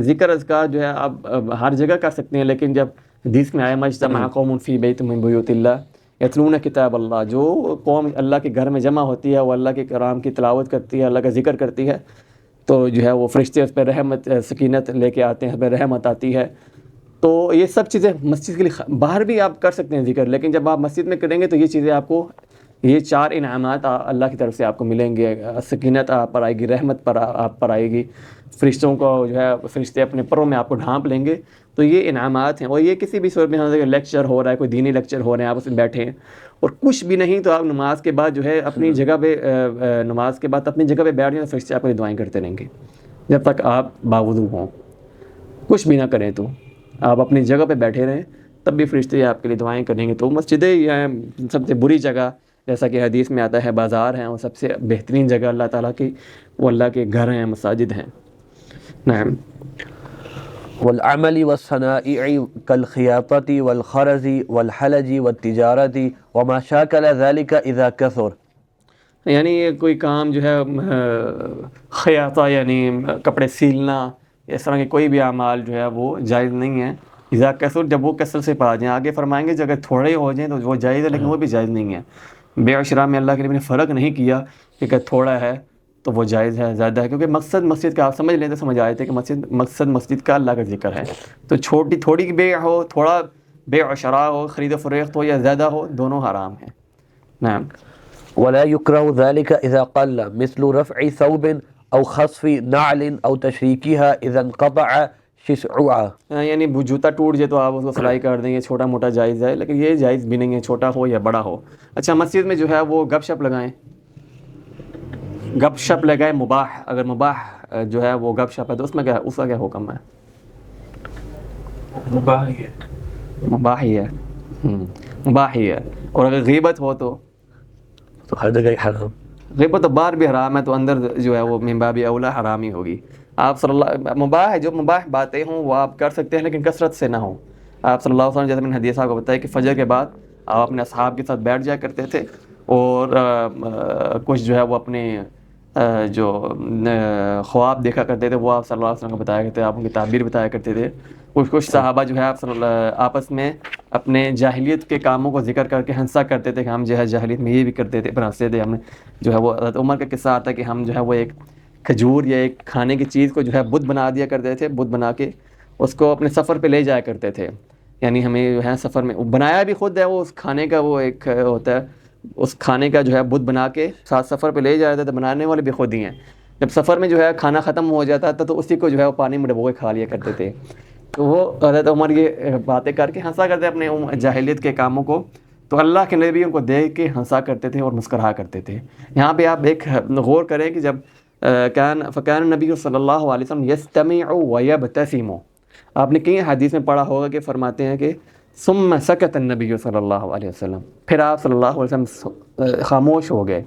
ذکر اذکار جو ہے آپ ہر جگہ کر سکتے ہیں, لیکن جب حدیث میں آیا مجتمع قوم فی بیت من بیوت اللہ یتلون کتاب اللہ, جو قوم اللہ کے گھر میں جمع ہوتی ہے وہ اللہ کے کلام کی تلاوت کرتی ہے, اللہ کا ذکر کرتی ہے, تو جو ہے وہ فرشتے اس پہ رحمت سکینت لے کے آتے ہیں, اس پہ رحمت آتی ہے. تو یہ سب چیزیں مسجد کے لیے, باہر بھی آپ کر سکتے ہیں ذکر, لیکن جب آپ مسجد میں کریں گے تو یہ چیزیں آپ کو, یہ 4 انعامات اللہ کی طرف سے آپ کو ملیں گے. سکینت آپ پر آئے گی, رحمت پر آپ پر آئے گی, فرشتوں کو جو ہے فرشتے اپنے پروں میں آپ کو ڈھانپ لیں گے. تو یہ انعامات ہیں. اور یہ کسی بھی صورت میں لیکچر ہو رہا ہے, کوئی دینی لیکچر ہو رہے ہیں, آپ اس میں بیٹھے ہیں اور کچھ بھی نہیں, تو آپ نماز کے بعد جو ہے اپنی جگہ پہ نماز کے بعد اپنی جگہ پہ بیٹھ جائیں, فرشتے آپ کو دعائیں کرتے رہیں گے جب تک آپ باوضو ہوں. کچھ بھی نہ کریں تو آپ اپنی جگہ پہ بیٹھے رہیں, تب بھی فرشتے آپ کے لیے دعائیں کریں گے. تو مسجدیں یہ سب سے بری جگہ, جیسا کہ حدیث میں آتا ہے, بازار ہیں, اور سب سے بہترین جگہ اللہ تعالیٰ کی وہ اللہ کے گھر ہیں, مساجد ہیں. نعم. والعمل والصنائع كالخياطة والخرز والحلج والتجارة وما شاكل ذلك إذا كثر. یعنی یہ کوئی کام جو ہے خیاطہ یعنی کپڑے سیلنا, اس طرح کے کوئی بھی اعمال جو ہے وہ جائز نہیں ہے. اذا کثر, جب وہ کثر سے پا جائیں. آگے فرمائیں گے اگر تھوڑے ہو جائیں تو وہ جائز ہے, لیکن وہ بھی جائز نہیں ہے. بیع و شراء میں اللہ کے نبی نے فرق نہیں کیا کہ تھوڑا ہے تو وہ جائز ہے، زیادہ ہے، کیونکہ مقصد مسجد کا آپ سمجھ لیں تو سمجھ آئے تھے کہ مقصد مسجد کا اللہ کا ذکر ہے. تو تھوڑی بیع ہو، تھوڑا بیع و شراء ہو، خرید و فروخت ہو یا زیادہ ہو، دونوں حرام ہیں. نعم. ولا يكره ذلك إذا قل مثل رفع ثوب أو خصف نعل أو تشريكها إذا انقطع شسعها. یعنی جوتا ٹوٹ جائے تو آپ اس کو سلائی کر دیں، یہ چھوٹا موٹا جائز ہے، لیکن یہ جائز بھی نہیں ہے، چھوٹا ہو یا بڑا ہو. اچھا، مسجد میں جو ہے وہ گپ شپ لگائیں، گپ شپ لگائے مباح، اگر مباح جو ہے وہ گپ شپ ہے تو اس میں کیا، اس کا کیا حکم ہے؟ مباح ہی ہے. مباح ہی ہے. مباح ہی ہے. اور اگر غیبت ہو تو ہر جگہ حرام. غیبت تو باہر بھی حرام ہے، تو اندر جو ہے وہ من باب اولا حرام ہی ہوگی. آپ صلی اللہ مباح ہے، جو مباح باتیں ہوں وہ آپ کر سکتے ہیں، لیکن کثرت سے نہ ہوں. آپ صلی اللہ علیہ وسلم، جیسے میں نے حدیث صاحب کو بتایا کہ فجر کے بعد آپ اپنے اصحاب کے ساتھ بیٹھ جایا کرتے تھے، اور کچھ جو ہے وہ اپنے جو خواب دیکھا کرتے تھے وہ آپ صلی اللہ علیہ وسلم کو بتایا کرتے تھے، آپ ان کی تعبیر بتایا کرتے تھے. کچھ صحابہ جو ہے آپ صلی اللہ آپس میں اپنے جاہلیت کے کاموں کو ذکر کر کے ہنسا کرتے تھے کہ ہم جو ہے جاہلیت میں یہ بھی کرتے تھے، پر ہنستے تھے. ہم جو ہے وہ حضرت عمر کا قصہ آتا ہے کہ ہم جو ہے وہ ایک کھجور یا ایک کھانے کی چیز کو جو ہے بت بنا دیا کرتے تھے، بت بنا کے اس کو اپنے سفر پہ لے جایا کرتے تھے. یعنی ہمیں جو ہے سفر میں بنایا بھی خود ہے، وہ اس کھانے کا وہ ایک ہوتا ہے، اس کھانے کا جو ہے بت بنا کے ساتھ سفر پہ لے جایا تھا، تو بنانے والے بھی خود ہی ہیں. جب سفر میں جو ہے کھانا ختم ہو جاتا تھا تو اسی کو جو ہے وہ پانی میں ڈبو کے کھا لیا کرتے تھے. تو وہ حضرت عمر یہ باتیں کر کے ہنسا کرتے اپنے جاہلیت کے کاموں کو، تو اللہ کے نبی ان کو دیکھ کے ہنسا کرتے تھے اور مسکرا کرتے تھے. یہاں پہ آپ ایک غور کریں کہ جب فکان نبی صلی اللہ علیہ وسلم یستمع ویبتسم، آپ نے کئی حدیث میں پڑھا ہوگا کہ فرماتے ہیں کہ ثم سکت النبی صلی اللہ علیہ وسلم، پھر آپ صلی اللہ علیہ وسلم خاموش ہو گئے.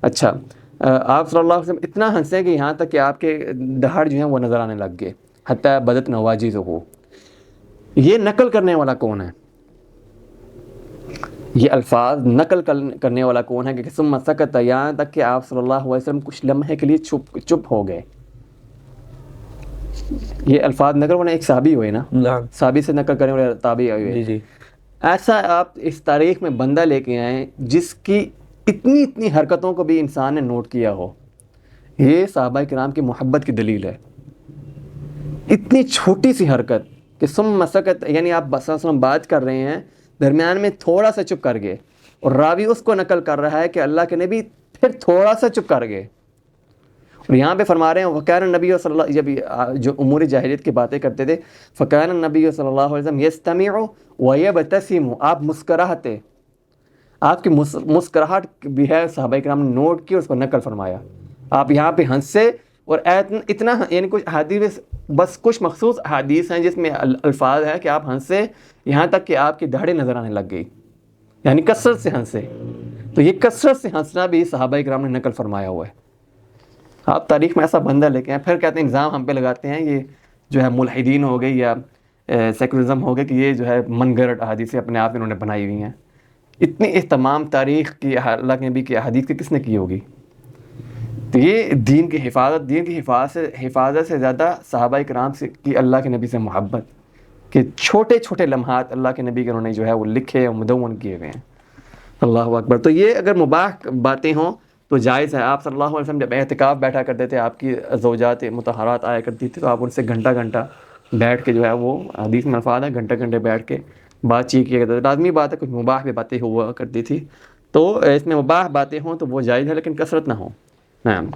اچھا، آپ صلی اللہ علیہ وسلم اتنا ہنسے کہ یہاں تک کہ آپ کے دہاڑ جو ہیں وہ نظر آنے لگ گئے، حتیٰ بدت نواجذہ. یہ نقل کرنے والا کون ہے؟ یہ الفاظ نقل کرنے والا کون ہے کہ ثم سکت، یہاں تک کہ آپ صلی اللہ علیہ وسلم کچھ لمحے کے لیے چپ ہو گئے. یہ الفاظ نقل ہونے ایک صحابی ہوئے نا، صحابی سے نقل کرنے والے تابعی ہوئے. جی. ایسا آپ اس تاریخ میں بندہ لے کے آئیں جس کی اتنی حرکتوں کو بھی انسان نے نوٹ کیا ہو. یہ صحابہ کرام کی محبت کی دلیل ہے. اتنی چھوٹی سی حرکت کہ ثم سکت، یعنی آپ صلی اللہ علیہ وسلم بات کر رہے ہیں، درمیان میں تھوڑا سا چپ کر گئے، اور راوی اس کو نقل کر رہا ہے کہ اللہ کے نبی پھر تھوڑا سا چپ کر گئے. اور یہاں پہ فرما رہے ہیں وکان النبی صلی اللہ، جب جو امور جاہلیت کی باتیں کرتے تھے، فکان النبی صلی اللہ علیہ وسلم یستمع ویبتسم، آپ مسکراہتے، آپ کی مسکراہٹ بھی ہے صحابہ کرام نے نوٹ کی اور اس کو نقل فرمایا. آپ یہاں پہ ہنسے، اور اتنا یعنی کچھ حدیث، بس کچھ مخصوص حدیث ہیں جس میں الفاظ ہے کہ آپ ہنسے یہاں تک کہ آپ کی دہاڑیں نظر آنے لگ گئی، یعنی کثرت سے ہنسے. تو یہ کثرت سے ہنسنا بھی صحابہ کرام نے نقل فرمایا ہوا ہے. آپ تاریخ میں ایسا بندہ لے کے آئے، پھر کہتے ہیں الزام ہم پہ لگاتے ہیں یہ جو ہے ملحدین ہو گئی یا سیکولرزم ہو گیا کہ یہ جو ہے من گھڑت احادیثیں اپنے آپ انہوں نے بنائی ہوئی ہیں. اتنی اہتمام تاریخ کی اللہ کے نبی کی احادیث کی کس نے کی ہوگی؟ تو یہ دین کی حفاظت سے زیادہ صحابہ کرام سے کی اللہ کے نبی سے محبت، کہ چھوٹے چھوٹے لمحات اللہ کے نبی کے انہوں نے جو ہے وہ لکھے اور مدون کیے ہوئے ہیں. اللہ اکبر. تو یہ اگر مباح باتیں ہوں تو جائز ہے. آپ صلی اللہ علیہ وسلم جب اعتکاف بیٹھا کرتے تھے، آپ کی زوجات مطہرات آیا کرتی تھی، تو آپ ان سے گھنٹہ بیٹھ کے جو ہے وہ حدیث میں الفاظ ہے گھنٹے بیٹھ کے بات چیت کیا کرتے تھے. لازمی بات ہے کچھ مباح بھی باتیں ہوا کرتی تھی، تو اس میں مباح باتیں ہوں تو وہ جائز ہے، لیکن کثرت نہ ہو. نعم.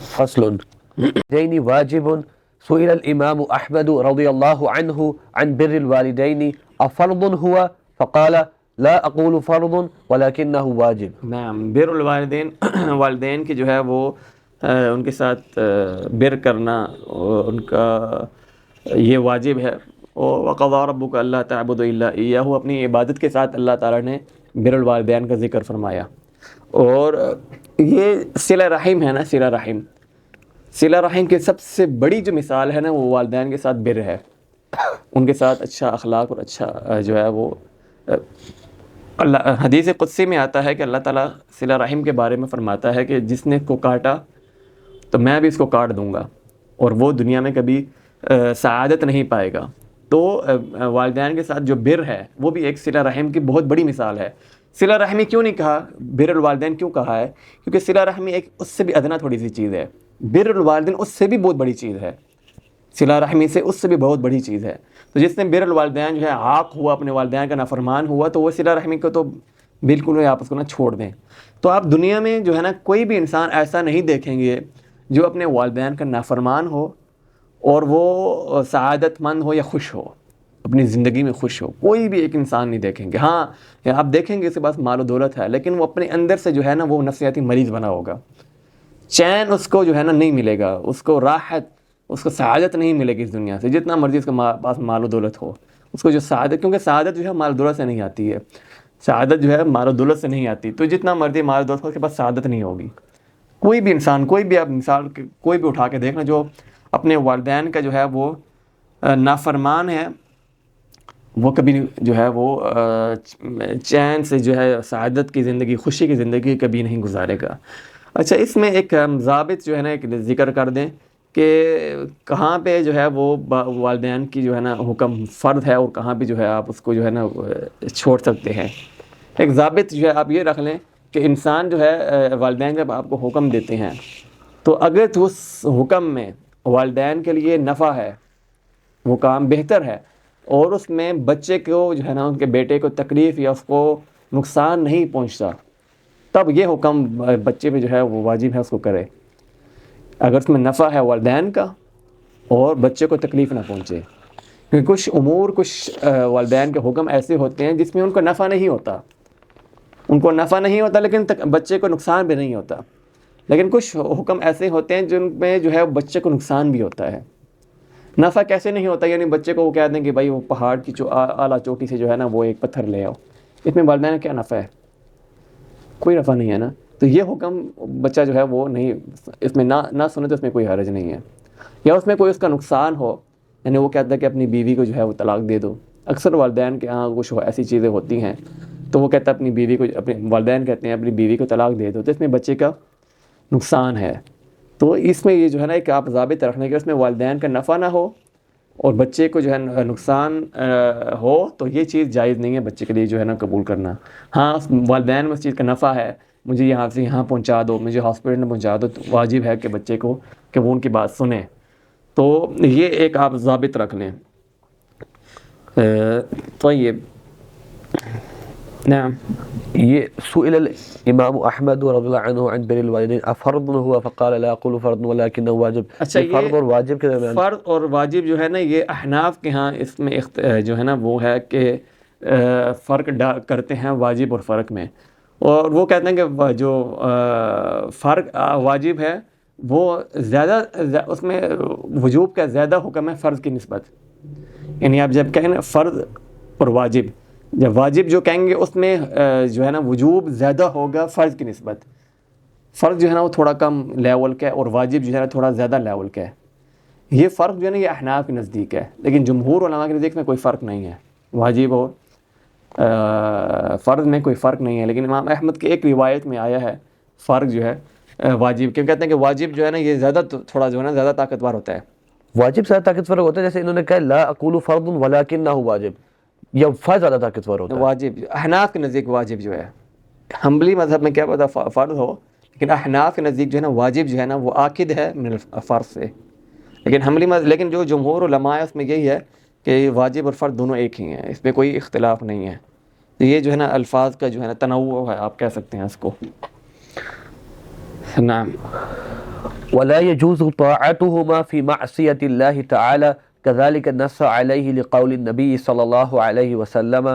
فصل دین واجب. سئل الامام احمد رضی اللہ عنہ عن بر الوالدین افرض هو فقال لا اقول فرض ولكنه واجب. نعم. بر الوالدین، والدین کی جو ہے وہ ان کے ساتھ بر کرنا ان کا یہ واجب ہے. وقضى ربك الا تعبدوا الا اياه، اپنی عبادت کے ساتھ اللہ تعالیٰ نے بر الوالدین کا ذکر فرمایا. اور یہ صلہ رحم ہے نا، صلہ رحم کی سب سے بڑی جو مثال ہے نا وہ والدین کے ساتھ بر ہے. ان کے ساتھ اچھا اخلاق اور اچھا جو ہے وہ اللہ حدیث قدسی میں آتا ہے کہ اللہ تعالیٰ صلہ رحم کے بارے میں فرماتا ہے کہ جس نے کو کاٹا تو میں بھی اس کو کاٹ دوں گا، اور وہ دنیا میں کبھی سعادت نہیں پائے گا. تو والدین کے ساتھ جو بر ہے وہ بھی ایک صلہ رحم کی بہت بڑی مثال ہے. صلہ رحمی کیوں نہیں کہا، بر الوالدین کیوں کہا ہے؟ کیونکہ صلہ رحمی ایک اس سے بھی ادنا تھوڑی سی چیز ہے، بر الوالدین اس سے بھی بہت بڑی چیز ہے، صلہ رحمی سے اس سے بھی بہت بڑی چیز ہے۔ تو جس نے بر الوالدین جو ہے عاق ہوا، اپنے والدین کا نافرمان ہوا، تو وہ صلہ رحمی کو تو بالکل وہ آپس کو نہ چھوڑ دیں۔ تو آپ دنیا میں جو ہے نا کوئی بھی انسان ایسا نہیں دیکھیں گے جو اپنے والدین کا نافرمان ہو اور وہ سعادت مند ہو یا خوش ہو، اپنی زندگی میں خوش ہو، کوئی بھی ایک انسان نہیں دیکھیں گے۔ ہاں آپ دیکھیں گے اس کے پاس مال و دولت ہے، لیکن وہ اپنے اندر سے جو ہے نا وہ نفسیاتی مریض بنا ہوگا، چین اس کو جو ہے نا نہیں ملے گا، اس کو راحت، اس کو سعادت نہیں ملے گی اس دنیا سے، جتنا مرضی اس کے پاس مال و دولت ہو، اس کو جو سعادت، کیونکہ سعادت جو ہے مال و دولت سے نہیں آتی ہے، سعادت جو ہے مال و دولت سے نہیں آتی، تو جتنا مرضی مال و دولت ہو اس کے پاس سعادت نہیں ہوگی۔ کوئی بھی انسان، کوئی بھی آپ مثال کوئی بھی اٹھا کے دیکھنا جو اپنے والدین کا جو ہے وہ نافرمان ہے، وہ کبھی جو ہے وہ چین سے جو ہے سعادت کی زندگی، خوشی کی زندگی کبھی نہیں گزارے گا۔ اچھا، اس میں ایک ضابط جو ہے نا ایک ذکر کر دیں کہ کہاں پہ جو ہے وہ والدین کی جو ہے نا حکم فرض ہے اور کہاں پہ جو ہے آپ اس کو جو ہے نا چھوڑ سکتے ہیں۔ ایک ضابط جو ہے آپ یہ رکھ لیں کہ انسان جو ہے والدین جب آپ کو حکم دیتے ہیں تو اگر اس حکم میں والدین کے لیے نفع ہے، وہ کام بہتر ہے، اور اس میں بچے کو جو ہے نا ان کے بیٹے کو تکلیف یا اس کو نقصان نہیں پہنچتا، تب یہ حکم بچے پہ جو ہے وہ واجب ہے اس کو کرے۔ اگر اس میں نفع ہے والدین کا اور بچے کو تکلیف نہ پہنچے، کیونکہ کچھ امور، کچھ والدین کے حکم ایسے ہوتے ہیں جس میں ان کو نفع نہیں ہوتا، ان کو نفع نہیں ہوتا لیکن بچے کو نقصان بھی نہیں ہوتا، لیکن کچھ حکم ایسے ہوتے ہیں جن میں جو ہے بچے کو نقصان بھی ہوتا ہے۔ نفع کیسے نہیں ہوتا؟ یعنی بچے کو وہ کہہ دیں کہ بھائی وہ پہاڑ کی اعلیٰ چوٹی سے جو ہے نا وہ ایک پتھر لے آؤ، اس میں والدین کا کیا نفع ہے؟ کوئی نفع نہیں ہے نا۔ تو یہ حکم بچہ جو ہے وہ نہیں، اس میں نہ سنے تو اس میں کوئی حرج نہیں ہے۔ یا اس میں کوئی اس کا نقصان ہو، یعنی وہ کہتا ہے کہ اپنی بیوی کو جو ہے وہ طلاق دے دو، اکثر والدین کے ہاں کچھ ایسی چیزیں ہوتی ہیں، تو وہ کہتا ہے اپنی بیوی کو، اپنے والدین کہتے ہیں اپنی بیوی کو طلاق دے دو، تو اس میں بچے کا نقصان ہے۔ تو اس میں یہ جو ہے نا ایک آپ ضابط رکھنے کہ اس میں والدین کا نفع نہ ہو اور بچے کو جو ہے نقصان ہو، تو یہ چیز جائز نہیں ہے بچے کے لیے جو ہے نا قبول کرنا۔ ہاں والدین میں اس چیز کا نفع ہے، مجھے یہاں سے یہاں پہنچا دو، مجھے ہاسپٹل میں پہنچا دو، تو واجب ہے کہ بچے کو کہ وہ ان کی بات سنیں۔ تو یہ ایک آپ ضابط رکھ لیں۔ طیب، نعم، یہ سئل الامام احمد رضی اللہ عنہ عن بر الوالدین افرض هو فقال لا اقول فرض ولكنه واجب۔ اچھا، یہ فرض اور واجب کے درمیان فرض اور واجب جو ہے نا یہ احناف کے ہاں اس میں جو ہے نا وہ ہے کہ فرق کرتے ہیں واجب اور فرق میں، اور وہ کہتے ہیں کہ جو فرق واجب ہے وہ زیادہ اس میں وجوب کا زیادہ حکم ہے فرض کی نسبت، یعنی آپ جب کہیں نا فرض اور واجب، جب واجب جو کہیں گے اس میں جو ہے نا وجوب زیادہ ہوگا فرض کی نسبت، فرض جو ہے نا وہ تھوڑا کم لیول کا ہے اور واجب جو ہے نا تھوڑا زیادہ لیول کا ہے۔ یہ فرق جو ہے نا یہ احناف کے نزدیک ہے، لیکن جمہور علماء کے نزدیک میں کوئی فرق نہیں ہے، واجب اور فرض میں کوئی فرق نہیں ہے، لیکن امام احمد کی ایک روایت میں آیا ہے فرق جو ہے واجب، کیوں کہتے ہیں کہ واجب جو ہے نا یہ زیادہ تھوڑا جو ہے نا زیادہ طاقتور ہوتا ہے۔ واجب زیادہ طاقتور ہوتا ہے، جیسے انہوں نے کہا لا اقول فرض ولكنه واجب، یا فرض زیادہ طاقتور ہوتا ہے؟ واجب احناف کے نزدیک واجب جو ہے، حنبلی مذہب میں کیا پتہ فرض ہو، لیکن احناف کے نزدیک جو ہے نا واجب جو ہے نا وہ آکد ہے من الفرض سے، لیکن حنبلی مذہب، لیکن جو جمہور علماء ہے اس میں یہی ہے کہ واجب اور فرض دونوں ایک ہی ہیں، اس میں کوئی اختلاف نہیں ہے۔ تو یہ جو ہے نا الفاظ کا جو ہے نا تنوع ہے، آپ کہہ سکتے ہیں اس کو۔ نعم، ولا يجوز طاعتهما في معصية الله تعالى كذلك نص عليه لقول النبي صلى الله عليه وسلم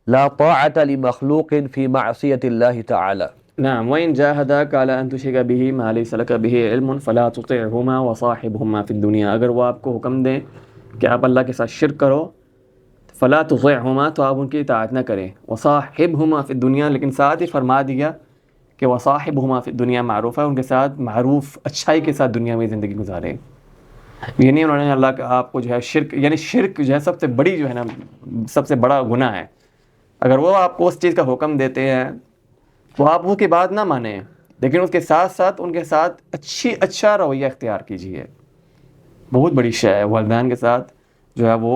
لا طاعة لمخلوق في معصية الله تعالى۔ نعم، وإن جاهداك على أن تشرك به ما ليس لك به علم فلا تطعهما وصاحبهما في الدنيا، اگر وہ آپ کو حکم دیں کہ آپ اللہ کے ساتھ شرک کرو، فلا تطعهما، تو آپ ان کی اطاعت نہ کریں، وصاحبهما في الدنيا، لیکن ساتھ ہی فرما دیا کہ وصاحبهما في الدنيا معروف ہے، ان کے ساتھ معروف اچھائی کے ساتھ دنیا میں زندگی گزاریں، یعنی انہوں نے اللہ کا آپ کو جو ہے شرک، یعنی شرک جو ہے سب سے بڑی جو ہے نا سب سے بڑا گناہ ہے، اگر وہ آپ کو اس چیز کا حکم دیتے ہیں تو آپ اس کی بات نہ مانیں، لیکن اس کے ساتھ ساتھ ان کے ساتھ اچھا رویہ اختیار کیجیے۔ بہت بڑی شے ہے والدین کے ساتھ جو ہے وہ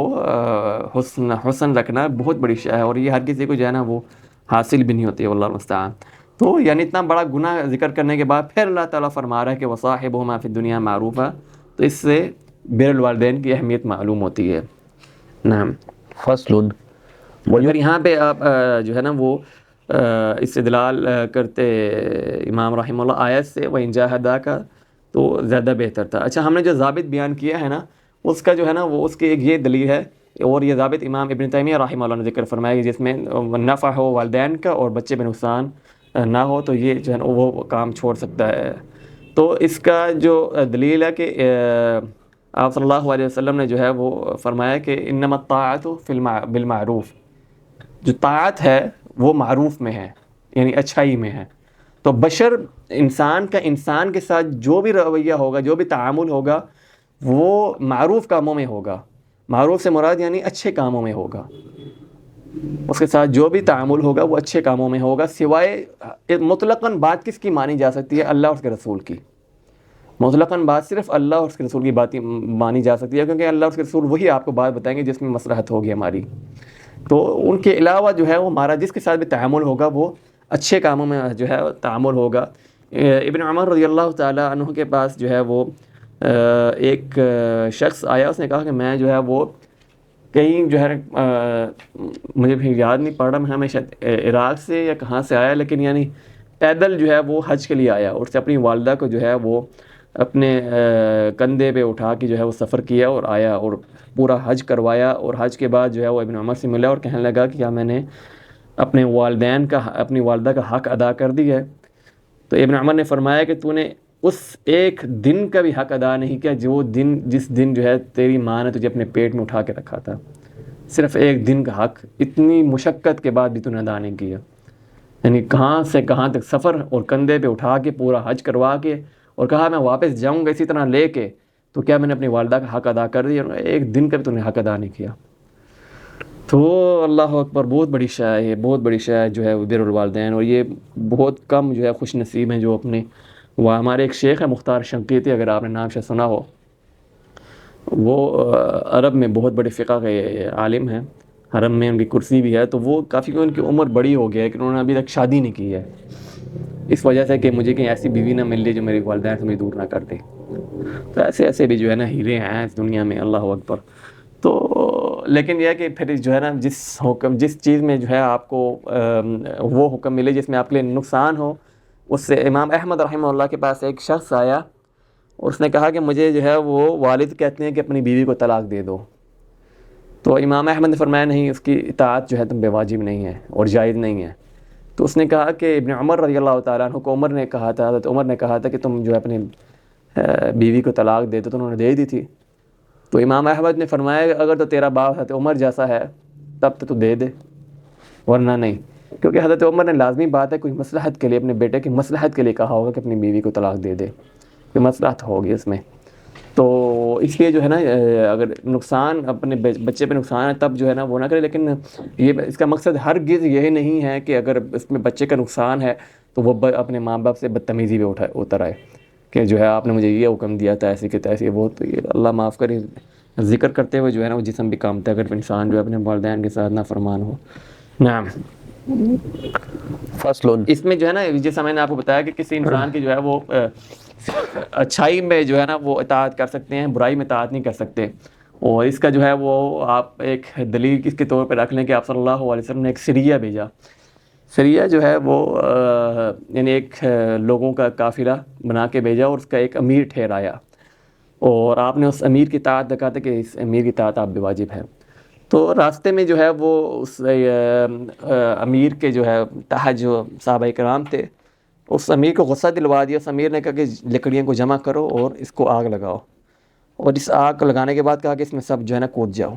حسن رکھنا بہت بڑی شے ہے، اور یہ ہر کسی کو جو ہے نا وہ حاصل بھی نہیں ہوتی ہے، واللہ المستعان۔ تو یعنی اتنا بڑا گناہ ذکر کرنے کے بعد پھر اللہ تعالیٰ فرما رہا ہے کہ وصاحبہما فی الدنیا معروفا، تو اس سے بر الوالدین کی اہمیت معلوم ہوتی ہے۔ نعم۔ فصل اگر یہاں پہ آپ جو ہے نا وہ استدلال کرتے امام رحمہ اللہ آیت سے وَإِن جَاهَدَاكَ، تو زیادہ بہتر تھا۔ اچھا، ہم نے جو ضابط بیان کیا ہے نا اس کا جو ہے نا وہ اس کی ایک یہ دلیل ہے، اور یہ ضابط امام ابن تیمیہ رحمہ اللہ نے ذکر فرمایا کہ جس میں نفع ہو والدین کا اور بچے پہ نقصان نہ ہو تو یہ جو ہے نا وہ کام چھوڑ سکتا ہے۔ تو اس کا جو دلیل ہے کہ آپ صلی اللہ علیہ وسلم نے جو ہے وہ فرمایا کہ انما الطاعۃ بالمعروف، جو طاعت ہے وہ معروف میں ہے، یعنی اچھائی میں ہے۔ تو بشر انسان کا انسان کے ساتھ جو بھی رویہ ہوگا، جو بھی تعامل ہوگا، وہ معروف کاموں میں ہوگا۔ معروف سے مراد یعنی اچھے کاموں میں ہوگا، اس کے ساتھ جو بھی تعامل ہوگا وہ اچھے کاموں میں ہوگا، سوائے مطلقاً بات کس کی مانی جا سکتی ہے؟ اللہ اور اس کے رسول کی۔ مطلقاً بات صرف اللہ اور اس کے رسول کی بات مانی جا سکتی ہے، کیونکہ اللہ اور اس کے رسول وہی آپ کو بات بتائیں گے جس میں مصلحت ہوگی ہماری۔ تو ان کے علاوہ جو ہے وہ ہمارا جس کے ساتھ بھی تعامل ہوگا وہ اچھے کاموں میں جو ہے تعامل ہوگا۔ ابن عمر رضی اللہ تعالیٰ عنہ کے پاس جو ہے وہ ایک شخص آیا، اس نے کہا کہ میں جو ہے وہ کہیں جو ہے مجھے بھی یاد نہیں پڑ رہا، میں ہمیشہ عراق سے یا کہاں سے آیا، لیکن یعنی پیدل جو ہے وہ حج کے لیے آیا، اور سے اپنی والدہ کو جو ہے وہ اپنے کندھے پہ اٹھا کے جو ہے وہ سفر کیا اور آیا اور پورا حج کروایا، اور حج کے بعد جو ہے وہ ابن عمر سے ملا اور کہنے لگا کہ کیا میں نے اپنے والدین کا، اپنی والدہ کا حق ادا کر دیا ہے؟ تو ابن عمر نے فرمایا کہ تو نے اس ایک دن کا بھی حق ادا نہیں کیا جس دن جو ہے تیری ماں نے تجھے اپنے پیٹ میں اٹھا کے رکھا تھا۔ صرف ایک دن کا حق اتنی مشقت کے بعد بھی تو نے ادا نہیں کیا، یعنی کہاں سے کہاں تک سفر، اور کندھے پہ اٹھا کے پورا حج کروا کے، اور کہا میں واپس جاؤں گا اسی طرح لے کے، تو کیا میں نے اپنی والدہ کا حق ادا کر دیا؟ ایک دن کا بھی تو نے حق ادا نہیں کیا۔ تو اللہ اکبر، بہت بڑی شے ہے، بہت بڑی شے جو ہے وہ بر الوالدین، اور یہ بہت کم جو ہے خوش نصیب ہیں جو اپنے ہمارے ایک شیخ ہے مختار شنقیطی، اگر آپ نے نام سے سنا ہو، وہ عرب میں بہت بڑے فقہ کے عالم ہیں، حرم میں ان کی کرسی بھی ہے، تو وہ کافی ان کی عمر بڑی ہو گئی ہے کہ انہوں نے ابھی تک شادی نہیں کی ہے، اس وجہ سے کہ مجھے کہیں ایسی بیوی نہ مل جائے جو میری والدین سے مجھے دور نہ کر دے۔ تو ایسے بھی جو ہے نا ہیرے ہیں اس دنیا میں، اللہ اکبر۔ تو لیکن یہ ہے کہ پھر جو ہے نا جس چیز میں جو ہے آپ کو وہ حکم ملے جس میں آپ کے لیے نقصان ہو، اس سے امام احمد رحمہ اللہ کے پاس ایک شخص آیا اور اس نے کہا کہ مجھے جو ہے وہ والد کہتے ہیں کہ اپنی بیوی کو طلاق دے دو۔ تو امام احمد نے فرمایا نہیں، اس کی اطاعت جو ہے تم پہ واجب نہیں ہے اور جائز نہیں ہے۔ تو اس نے کہا کہ ابن عمر رضی اللہ تعالیٰ عنہ کو عمر نے کہا تھا، حضرت عمر نے کہا تھا کہ تم جو ہے اپنی بیوی کو طلاق دے دو، تو انہوں نے دے دی تھی۔ تو امام احمد نے فرمایا کہ اگر تو تیرا باپ حضرت عمر جیسا ہے تب تو دے دے، ورنہ نہیں، کیونکہ حضرت عمر نے لازمی بات ہے کوئی مصلحت کے لیے، اپنے بیٹے کی مصلحت کے لیے کہا ہوگا کہ اپنی بیوی کو طلاق دے دے، کوئی مصلحت ہوگی اس میں۔ تو اس لیے جو ہے نا اگر نقصان اپنے بچے پہ نقصان ہے تب جو ہے نا وہ نہ کرے، لیکن یہ اس کا مقصد ہرگز یہ نہیں ہے کہ اگر اس میں بچے کا نقصان ہے تو وہ اپنے ماں باپ سے بدتمیزی پہ اتر آئے کہ جو ہے آپ نے مجھے یہ حکم دیا تھا ایسے کہ تیسے، وہ تو یہ اللہ معاف کرے، ذکر کرتے ہوئے جو ہے نا وہ جسم بھی کامتا ہے اگر انسان جو ہے اپنے والدین کے ساتھ نافرمان ہو۔ نعم۔ فصل اس میں جو ہے نا جیسا میں نے آپ کو بتایا کہ کسی انسان کی جو ہے وہ اچھائی میں جو ہے نا وہ اطاعت کر سکتے ہیں، برائی میں اطاعت نہیں کر سکتے، اور اس کا جو ہے وہ آپ ایک دلیل کس کے طور پہ رکھ لیں کہ آپ صلی اللہ علیہ وسلم نے ایک سریہ بھیجا۔ سریہ جو ہے وہ یعنی ایک لوگوں کا قافلہ بنا کے بھیجا اور اس کا ایک امیر ٹھہرایا، اور آپ نے اس امیر کی اطاعت دکھاتے کہ اس امیر کی اطاعت آپ پہ واجب ہے۔ تو راستے میں جو ہے وہ اس امیر کے جو ہے تحت جو صحابہ کرام تھے، اس امیر کو غصہ دلوا دیا۔ اس امیر نے کہا کہ لکڑیاں کو جمع کرو اور اس کو آگ لگاؤ، اور اس آگ کو لگانے کے بعد کہا کہ اس میں سب جو ہے نا کود جاؤ۔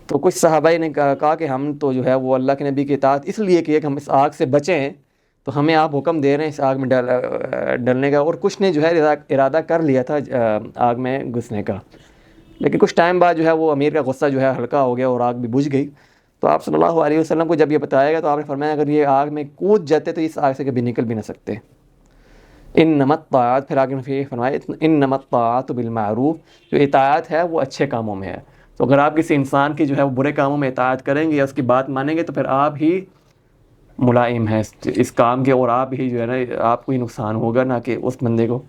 تو کچھ صحابہ نے کہا کہ ہم تو جو ہے وہ اللہ کے نبی کی اطاعت اس لیے کہ ہم اس آگ سے بچیں، تو ہمیں آپ حکم دے رہے ہیں اس آگ میں ڈلنے کا، اور کچھ نے جو ہے ارادہ کر لیا تھا آگ میں گھسنے کا، لیکن کچھ ٹائم بعد جو ہے وہ امیر کا غصہ جو ہے ہلکا ہو گیا اور آگ بھی بجھ گئی۔ تو آپ صلی اللہ علیہ وسلم کو جب یہ بتایا گیا تو آپ نے فرمایا اگر یہ آگ میں کود جاتے تو اس آگ سے کبھی نکل بھی نہ سکتے۔ انما الطاعات، پھر آگے میں فرمایا انما الطاعات بالمعروف، جو اطاعت ہے وہ اچھے کاموں میں ہے۔ تو اگر آپ کسی انسان کی جو ہے وہ برے کاموں میں اطاعت کریں گے یا اس کی بات مانیں گے تو پھر آپ ہی ملائم ہے اس کام کے، اور آپ ہی جو ہے نا آپ کو ہی نقصان ہوگا نہ کہ اس بندے کو.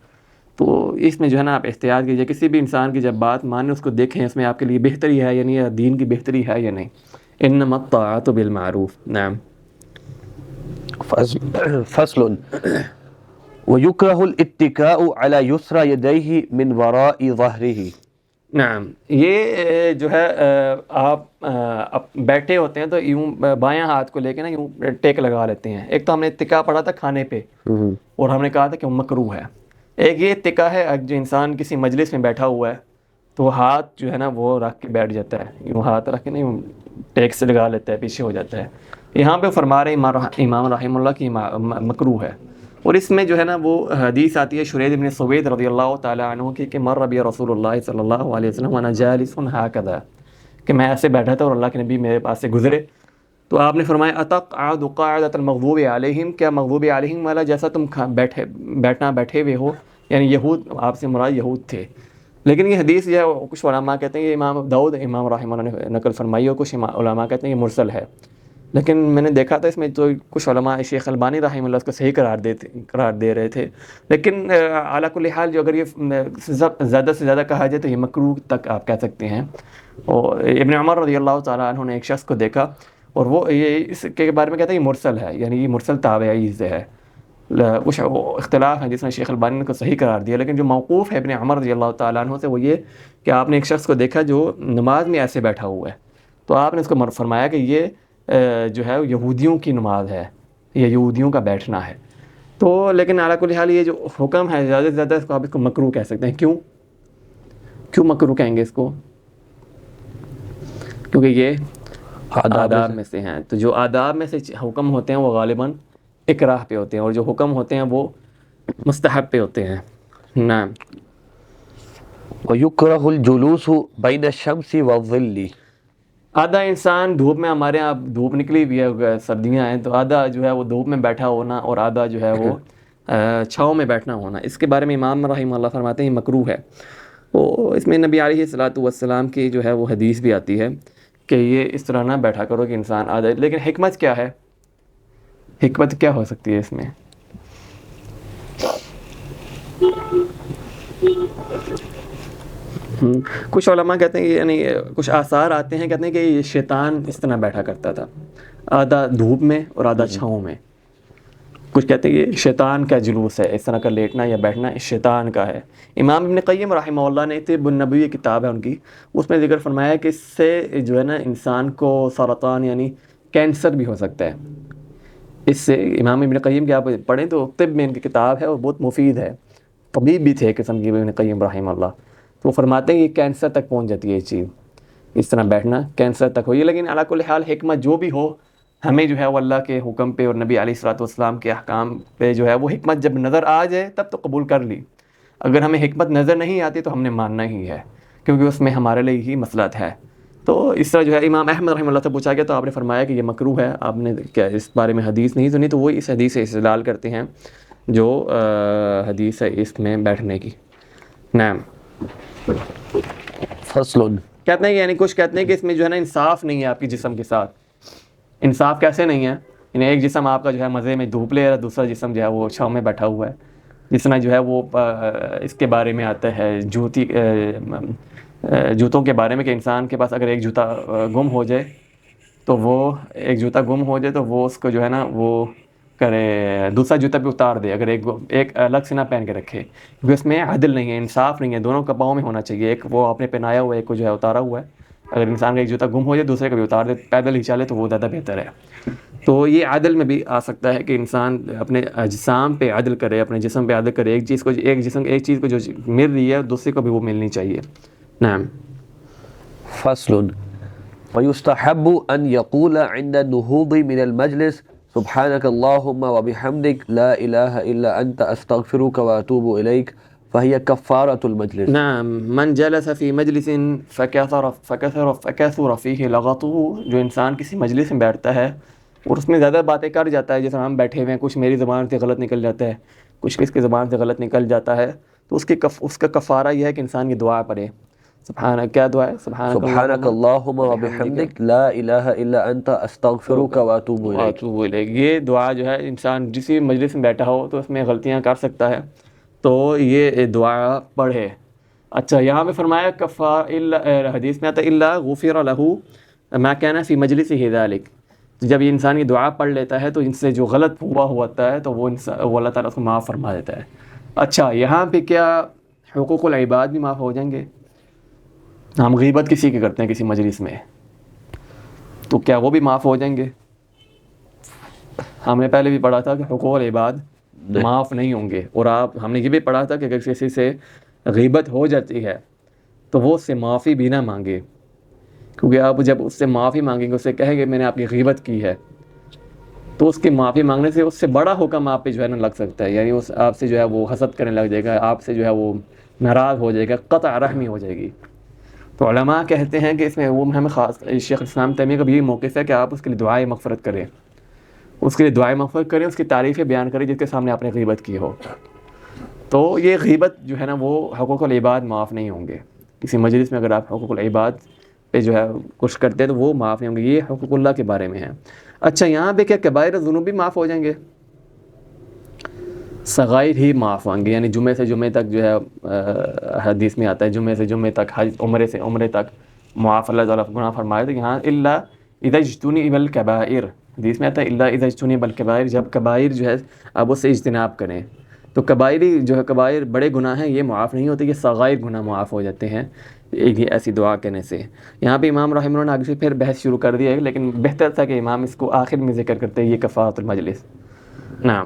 تو اس میں جو ہے نا آپ احتیاط کیجیے. کسی بھی انسان کی جب بات مانیں اس کو دیکھیں اس میں آپ کے لیے بہتری ہے یا نہیں، یا دین کی بہتری ہے یا نہیں. انما الطاعۃ بالمعروف. نعم. فصل ويكره الاتكاء على يسرى يديه من وراء ظهره. نعم. یہ جو ہے آپ بیٹھے ہوتے ہیں تو یوں بایاں ہاتھ کو لے کے نا یوں ٹیک لگا لیتے ہیں. ایک تو ہم نے اتکا پڑھا تھا کھانے پہ، اور ہم نے کہا تھا کہ وہ مکروہ ہے. ایک یہ اتکا ہے جو انسان کسی مجلس میں بیٹھا ہوا ہے تو ہاتھ جو ہے نا وہ رکھ کے بیٹھ جاتا ہے، یوں ہاتھ رکھ کے نا یوں ٹیک سے لگا لیتا ہے، پیچھے ہو جاتا ہے. یہاں پہ فرما رہے ہیں امام رحمہ اللہ کی مکروہ ہے. اور اس میں جو ہے نا وہ حدیث آتی ہے شرید بن سوید رضی اللہ تعالیٰ عنہ کی کہ مر بی رسول اللہ صلی اللہ علیہ وسلم وانا جالس ہاکذا، کہ میں ایسے بیٹھا تھا اور اللہ کے نبی میرے پاس سے گزرے تو آپ نے فرمایا اتقعد قاعدۃ المغضوب علیہم، کیا مغضوب علیہم والا جیسا تم بیٹھے ہوئے ہو، یعنی یہود، آپ سے مراد یہود تھے. لیکن یہ حدیث جو ہے کچھ علماء کہتے ہیں یہ امام داؤد امام رحمہ اللہ نے نقل فرمائی، اور کچھ علماء کہتے ہیں یہ مرسل ہے. لیکن میں نے دیکھا تھا اس میں تو کچھ علماء شیخ البانی رحمہ اللہ اس کو صحیح قرار دے رہے تھے. لیکن اعلیٰ کل حال جو اگر یہ زیادہ سے زیادہ کہا جائے تو یہ مکروہ تک آپ کہہ سکتے ہیں. اور ابن عمر رضی اللہ تعالیٰ عنہ نے ایک شخص کو دیکھا اور وہ یہ اس کے بارے میں کہتا ہے یہ مرسل ہے، یعنی یہ مرسل تابعی سے ہے. کچھ اختلاف ہے جس میں شیخ البانی نے کو صحیح قرار دیا. لیکن جو موقوف ہے ابن عمر رضی اللہ تعالیٰ عنہ سے وہ یہ کہ آپ نے ایک شخص کو دیکھا جو نماز میں ایسے بیٹھا ہوا ہے، تو آپ نے اس کو فرمایا کہ یہ جو ہے یہودیوں کی نماز ہے، یہ یہودیوں کا بیٹھنا ہے. تو لیکن اعلیٰ کل حال یہ جو حکم ہے زیادہ سے زیادہ اس کو آپ اس کو مکروہ کہہ سکتے ہیں. کیوں مکروہ کہیں گے اس کو؟ کیونکہ یہ آداب میں سے ہیں. تو جو آداب میں سے حکم ہوتے ہیں وہ غالباً اکراہ پہ ہوتے ہیں، اور جو حکم ہوتے ہیں وہ مستحب پہ ہوتے ہیں. نعم. ويكره الجلوس بين الشمس والظل. آدھا انسان دھوپ میں، ہمارے یہاں دھوپ نکلی ہوئی ہے، سردیاں ہیں، تو آدھا جو ہے وہ دھوپ میں بیٹھا ہونا اور آدھا جو ہے وہ چھاؤں میں بیٹھنا ہونا. اس کے بارے میں امام رحمہ اللہ فرماتے ہیں یہ مکروہ ہے. اور اس میں نبی علیہ الصلوۃ والسلام کی جو ہے وہ حدیث بھی آتی ہے کہ یہ اس طرح نہ بیٹھا کرو کہ انسان آدھا. لیکن حکمت کیا ہے؟ حکمت کیا ہو سکتی ہے اس میں؟ کچھ علماء کہتے ہیں یعنی کچھ آثار آتے ہیں کہتے ہیں کہ یہ شیطان اس طرح بیٹھا کرتا تھا، آدھا دھوپ میں اور آدھا چھاؤں میں. کچھ کہتے ہیں یہ شیطان کا جلوس ہے، اس طرح کا لیٹنا یا بیٹھنا شیطان کا ہے. امام ابن قیم رحمہ اللہ نے طب النبوی کتاب ہے ان کی، اس میں ذکر فرمایا کہ اس سے جو ہے نا انسان کو سرطان یعنی کینسر بھی ہو سکتا ہے. اس سے امام ابن قیم کی آپ پڑھیں تو طب میں ان کی کتاب ہے اور بہت مفید ہے، طبیب بھی تھے قسم کی ابن قیم رحمہ اللہ. تو وہ فرماتے ہیں کہ کینسر تک پہنچ جاتی ہے یہ چیز، اس طرح بیٹھنا کینسر تک ہوئی. لیکن علی کل حال حکمت جو بھی ہو، ہمیں جو ہے وہ اللہ کے حکم پہ اور نبی علیہ الصلوۃ والسلام کے احکام پہ جو ہے وہ حکمت جب نظر آ جائے تب تو قبول کر لی. اگر ہمیں حکمت نظر نہیں آتی تو ہم نے ماننا ہی ہے، کیونکہ اس میں ہمارے لیے ہی مصلحت ہے. تو اس طرح جو ہے امام احمد رحمہ اللہ سے پوچھا گیا تو آپ نے فرمایا کہ یہ مکروہ ہے. آپ نے کیا اس بارے میں حدیث نہیں سنی؟ تو وہ اس حدیث سے استدلال کرتے ہیں جو حدیث ہے اس میں بیٹھنے کی. نعم. فصل کہتے ہیں کہ یعنی کچھ کہتے ہیں کہ اس میں جو ہے نا انصاف نہیں ہے آپ کی جسم کے ساتھ. انصاف کیسے نہیں ہے؟ یعنی ایک جسم آپ کا جو ہے مزے میں دھوپ لے رہا ہے، دوسرا جسم جو ہے وہ چھاؤں میں بیٹھا ہوا ہے. جس طرح جو ہے وہ اس کے بارے میں آتا ہے جوتوں کے بارے میں کہ انسان کے پاس اگر ایک جوتا گم ہو جائے تو وہ اس کو جو ہے نا وہ کرے دوسرا جوتا بھی اتار دے، اگر ایک الگ سے نہ پہن کے رکھے، کیونکہ اس میں عدل نہیں ہے، انصاف نہیں ہے. دونوں کا پاؤں میں ہونا چاہیے، ایک وہ آپ نے پہنایا ہوا ہے، ایک کو جو ہے اتارا ہوا ہے. اگر انسان کا ایک جوتا گم ہو جائے دوسرے کا بھی اتار دے، پیدل ہی چلے تو وہ زیادہ بہتر ہے. تو یہ عدل میں بھی آ سکتا ہے کہ انسان اپنے اجسام پہ عدل کرے، اپنے جسم پہ عدل کرے. ایک چیز کو جو مل رہی ہے دوسرے کو بھی وہ ملنی چاہیے. نعم. فصل ويستحب أن يقول عند النهوض من المجلس سبحانك اللهم وبحمدك لا إله إلا أنت أستغفرك وأتوب إليك فهي كفارة المجلس. نعم. من جلس في مجلس فكثر فيه لغطه، جو انسان کسی مجلس میں بیٹھتا ہے اور اس میں زیادہ باتیں کر جاتا ہے، جیسے ہم بیٹھے ہوئے ہیں، کچھ میری زبان سے غلط نکل جاتا ہے، کچھ کس کی زبان سے غلط نکل جاتا ہے، تو اس کا کفارہ یہ ہے کہ انسان کی دعا پڑھے سبحانک، کیا دعا ہے؟ سبحانک اللہم و بحمدک لا الہ الا انت استغفرک و اتوب الیک۔ واتوب الیک۔ یہ دعا جو ہے انسان جس بھی مجلس میں بیٹھا ہو تو اس میں غلطیاں کر سکتا ہے، تو یہ دعا پڑھے۔ اچھا، یہاں پہ فرمایا کفا حدیث میں آتا ہے الا غفر لہ ما کان فی مجلسہ ذلک، جب یہ انسان یہ دعا پڑھ لیتا ہے تو ان سے جو غلط ہوا ہوتا ہے تو وہ اللہ تعالیٰ اس کو معاف فرما دیتا ہے۔ اچھا، یہاں پہ کیا حقوق العباد بھی معاف ہو جائیں گے؟ ہم غیبت کسی کی کرتے ہیں کسی مجلس میں، تو کیا وہ بھی معاف ہو جائیں گے؟ ہم نے پہلے بھی پڑھا تھا کہ حقوق العباد معاف نہیں ہوں گے، اور ہم نے یہ بھی پڑھا تھا کہ اگر کسی سے غیبت ہو جاتی ہے تو وہ اس سے معافی بھی نہ مانگے، کیونکہ آپ جب اس سے معافی مانگیں گے، اس سے کہیں گے میں نے آپ کی غیبت کی ہے، تو اس کی معافی مانگنے سے اس سے بڑا حکم آپ پہ جو ہے نا لگ سکتا ہے، یعنی اس آپ سے جو ہے وہ حسد کرنے لگ جائے گا، آپ سے جو ہے وہ ناراض ہو جائے گا، قطع رحمی ہو جائے گی۔ تو علماء کہتے ہیں کہ اس میں وہ ہمیں خاص شیخ اسلام تیمیہ کا بھی یہی موقف ہے کہ آپ اس کے لیے دعائے مغفرت کریں، اس کے لیے دعائے مغفرت کریں، اس کی تعریفیں بیان کریں جس کے سامنے آپ نے غیبت کی ہو۔ تو یہ غیبت جو ہے نا وہ حقوق العباد معاف نہیں ہوں گے، کسی مجلس میں اگر آپ حقوق العباد پہ جو ہے کچھ کرتے ہیں تو وہ معاف نہیں ہوں گے، یہ حقوق اللہ کے بارے میں ہے۔ اچھا، یہاں پہ کیا کبائر الذنوب بھی معاف ہو جائیں گے؟ صغائر ہی معاف ہوں گے، یعنی جمعے سے جمعے تک جو ہے حدیث میں آتا ہے جمعے سے جمعے تک، حج عمرے سے عمرے تک معاف اللہ تعالیٰ گناہ فرمائے، تو یہاں الا اذا اجتنب الکبائر، حدیث میں آتا ہے الا اذا اجتنب الکبائر، جب کبائر جو ہے اب اس سے اجتناب کریں، تو کبائری جو ہے کبائر بڑے گناہ ہیں یہ معاف نہیں ہوتے، یہ صغائر گناہ معاف ہو جاتے ہیں یہ ایسی دعا کہنے سے۔ یہاں پہ امام رحمہ اللہ نے آگے سے پھر بحث شروع کر دیا ہے، لیکن بہتر تھا کہ امام اس کو آخر میں ذکر کرتے یہ کفارۃ المجلس۔ نعم۔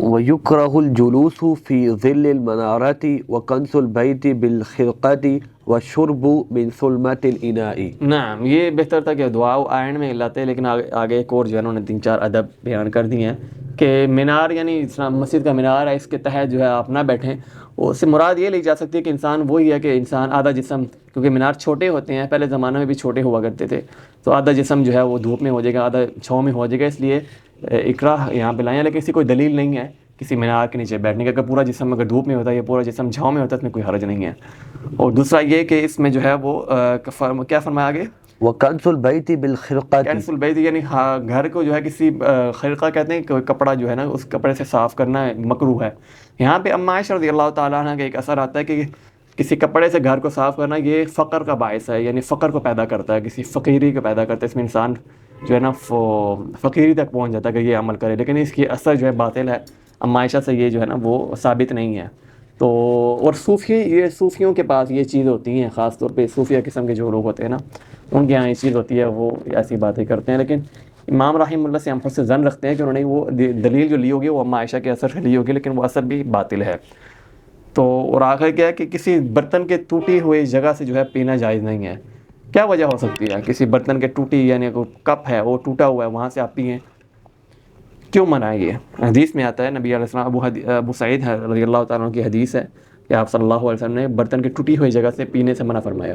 وَيُكْرَهُ الْجُلُوسُ فِي ظِلِّ الْمَنَارَةِ وَكَنْسُ الْبَيْتِ بِالْخِرْقَةِ وَالشُّرْبُ مِنْ ثُلْمَةِ الْإِنَاءِ۔ نعم، یہ بہتر تھا کہ دعا آئین میں لاتے، لیکن آگے ایک اور جو ہے انہوں نے 3-4 ادب بیان کر دیے ہیں کہ مینار یعنی مسجد کا مینار ہے، اس کے تحت جو ہے آپ نہ بیٹھیں، اس سے مراد یہ لی جا سکتی ہے کہ انسان وہی ہے کہ انسان آدھا جسم، کیونکہ مینار چھوٹے ہوتے ہیں، پہلے زمانے میں بھی چھوٹے ہوا کرتے تھے، تو آدھا جسم جو ہے وہ دھوپ میں ہو جائے گا، آدھا چھاؤں میں ہو جائے گا، اس لیے اکراہ یہاں پہ لائیں، لیکن اس کی کوئی دلیل نہیں ہے کسی مینار کے نیچے بیٹھنے کا، اگر پورا جسم اگر دھوپ میں ہوتا ہے یا پورا جسم چھاؤں میں ہوتا ہے اس میں کوئی حرج نہیں ہے۔ اور دوسرا یہ کہ اس میں جو ہے وہ کیا فرمایا آگے؟ وَكَنْسُ الْبَيْتِ بِالْخِرْقَةِ، کینسل بیت، یعنی گھر کو جو ہے کسی خرقہ کہتے ہیں کہ کپڑا جو ہے نا اس کپڑے سے صاف کرنا مکروہ ہے۔ یہاں پہ ام عائشہ رضی اللہ تعالیٰ عنہ کا ایک اثر آتا ہے کہ کسی کپڑے سے گھر کو صاف کرنا یہ فقر کا باعث ہے، یعنی فقر کو پیدا کرتا ہے، کسی فقیری کو پیدا کرتا ہے، اس میں انسان جو ہے نا فقیری تک پہنچ جاتا ہے کہ یہ عمل کرے، لیکن اس کی اثر جو ہے باطل ہے، ام عائشہ سے یہ جو ہے نا وہ ثابت نہیں ہے۔ تو اور یہ صوفیوں کے پاس یہ چیز ہوتی ہیں، خاص طور پہ صوفیہ قسم کے جو لوگ ہوتے ہیں نا ان کے یہاں یہ چیز ہوتی ہے، وہ ایسی باتیں کرتے ہیں، لیکن امام رحمہ اللہ سے ہم حسن ظن رکھتے ہیں کہ انہوں نے وہ دلیل جو لی ہوگی وہ ام عائشہ کے اثر سے لی ہوگی، لیکن وہ اثر بھی باطل ہے۔ تو اور آخر کیا ہے کہ کسی برتن کے ٹوٹی ہوئی جگہ سے جو ہے پینا جائز نہیں ہے۔ کیا وجہ ہو سکتی ہے؟ کسی برتن کے ٹوٹی یعنی کوئی کپ ہے وہ ٹوٹا ہوا ہے وہاں سے آپ پئیں، کیوں منع ہے؟ یہ حدیث میں آتا ہے، نبی علیہ السلام ابو سعید رضی اللہ تعالیٰ عنہ کی حدیث ہے کہ آپ صلی اللہ علیہ وسلم نے برتن کی ٹوٹی ہوئی جگہ سے پینے سے منع فرمایا۔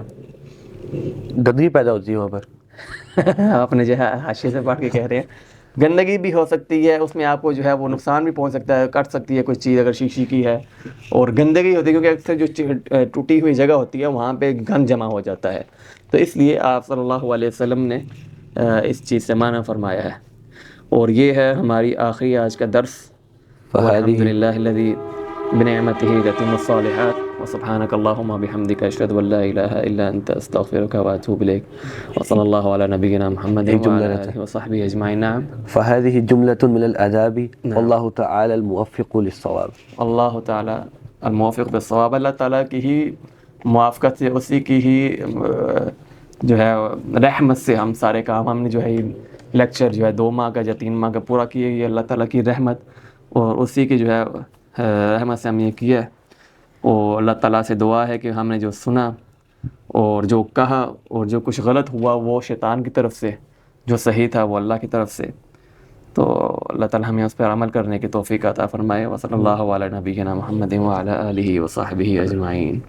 گندگی پیدا ہوتی ہے وہاں پر۔ آپ نے جو ہے حاشیے سے پڑھ کے کہہ رہے ہیں گندگی بھی ہو سکتی ہے، اس میں آپ کو جو ہے وہ نقصان بھی پہنچ سکتا ہے، کٹ سکتی ہے کوئی چیز اگر شیشی کی ہے، اور گندگی ہوتی ہے کیونکہ اکثر جو ٹوٹی ہوئی جگہ ہوتی ہے وہاں پہ گند جمع ہو جاتا ہے، تو اس لیے آپ صلی اللہ علیہ وسلم نے اس چیز سے منع فرمایا ہے۔ اور یہ ہے ہماری آخری آج کا درس۔ الحمد للہ الذی بنعمتہ تتم الصالحات وسبحانک اللہم وبحمدک اشہد ان لا الہ الا انت استغفرک واتوب الیک وصلی اللہ علی نبینا محمد وعلی آلہ وصحبہ اجمعین۔ نعم۔ فهذه جملة من الآداب واللہ تعالی الموفق للصواب۔ اللہ تعالیٰ الموفق بالصواب، اللہ تعالیٰ کی ہی موافقت سے، اسی کی ہی جو ہے رحمت سے ہم سارے کام، ہم نے جو ہے لیکچر جو ہے 2 ماہ کا یا 3 ماہ کا پورا کیے، یہ اللہ تعالیٰ کی رحمت اور اسی کی جو ہے رحمت سے ہم یہ کیا ہے، اور اللہ تعالیٰ سے دعا ہے کہ ہم نے جو سنا اور جو کہا اور جو کچھ غلط ہوا وہ شیطان کی طرف سے، جو صحیح تھا وہ اللہ کی طرف سے، تو اللہ تعالیٰ ہمیں اس پر عمل کرنے کی توفیق عطا فرمائے۔ وصلی اللہ علی نبینا محمد وعلی آلہ وصحبہ اجمعین۔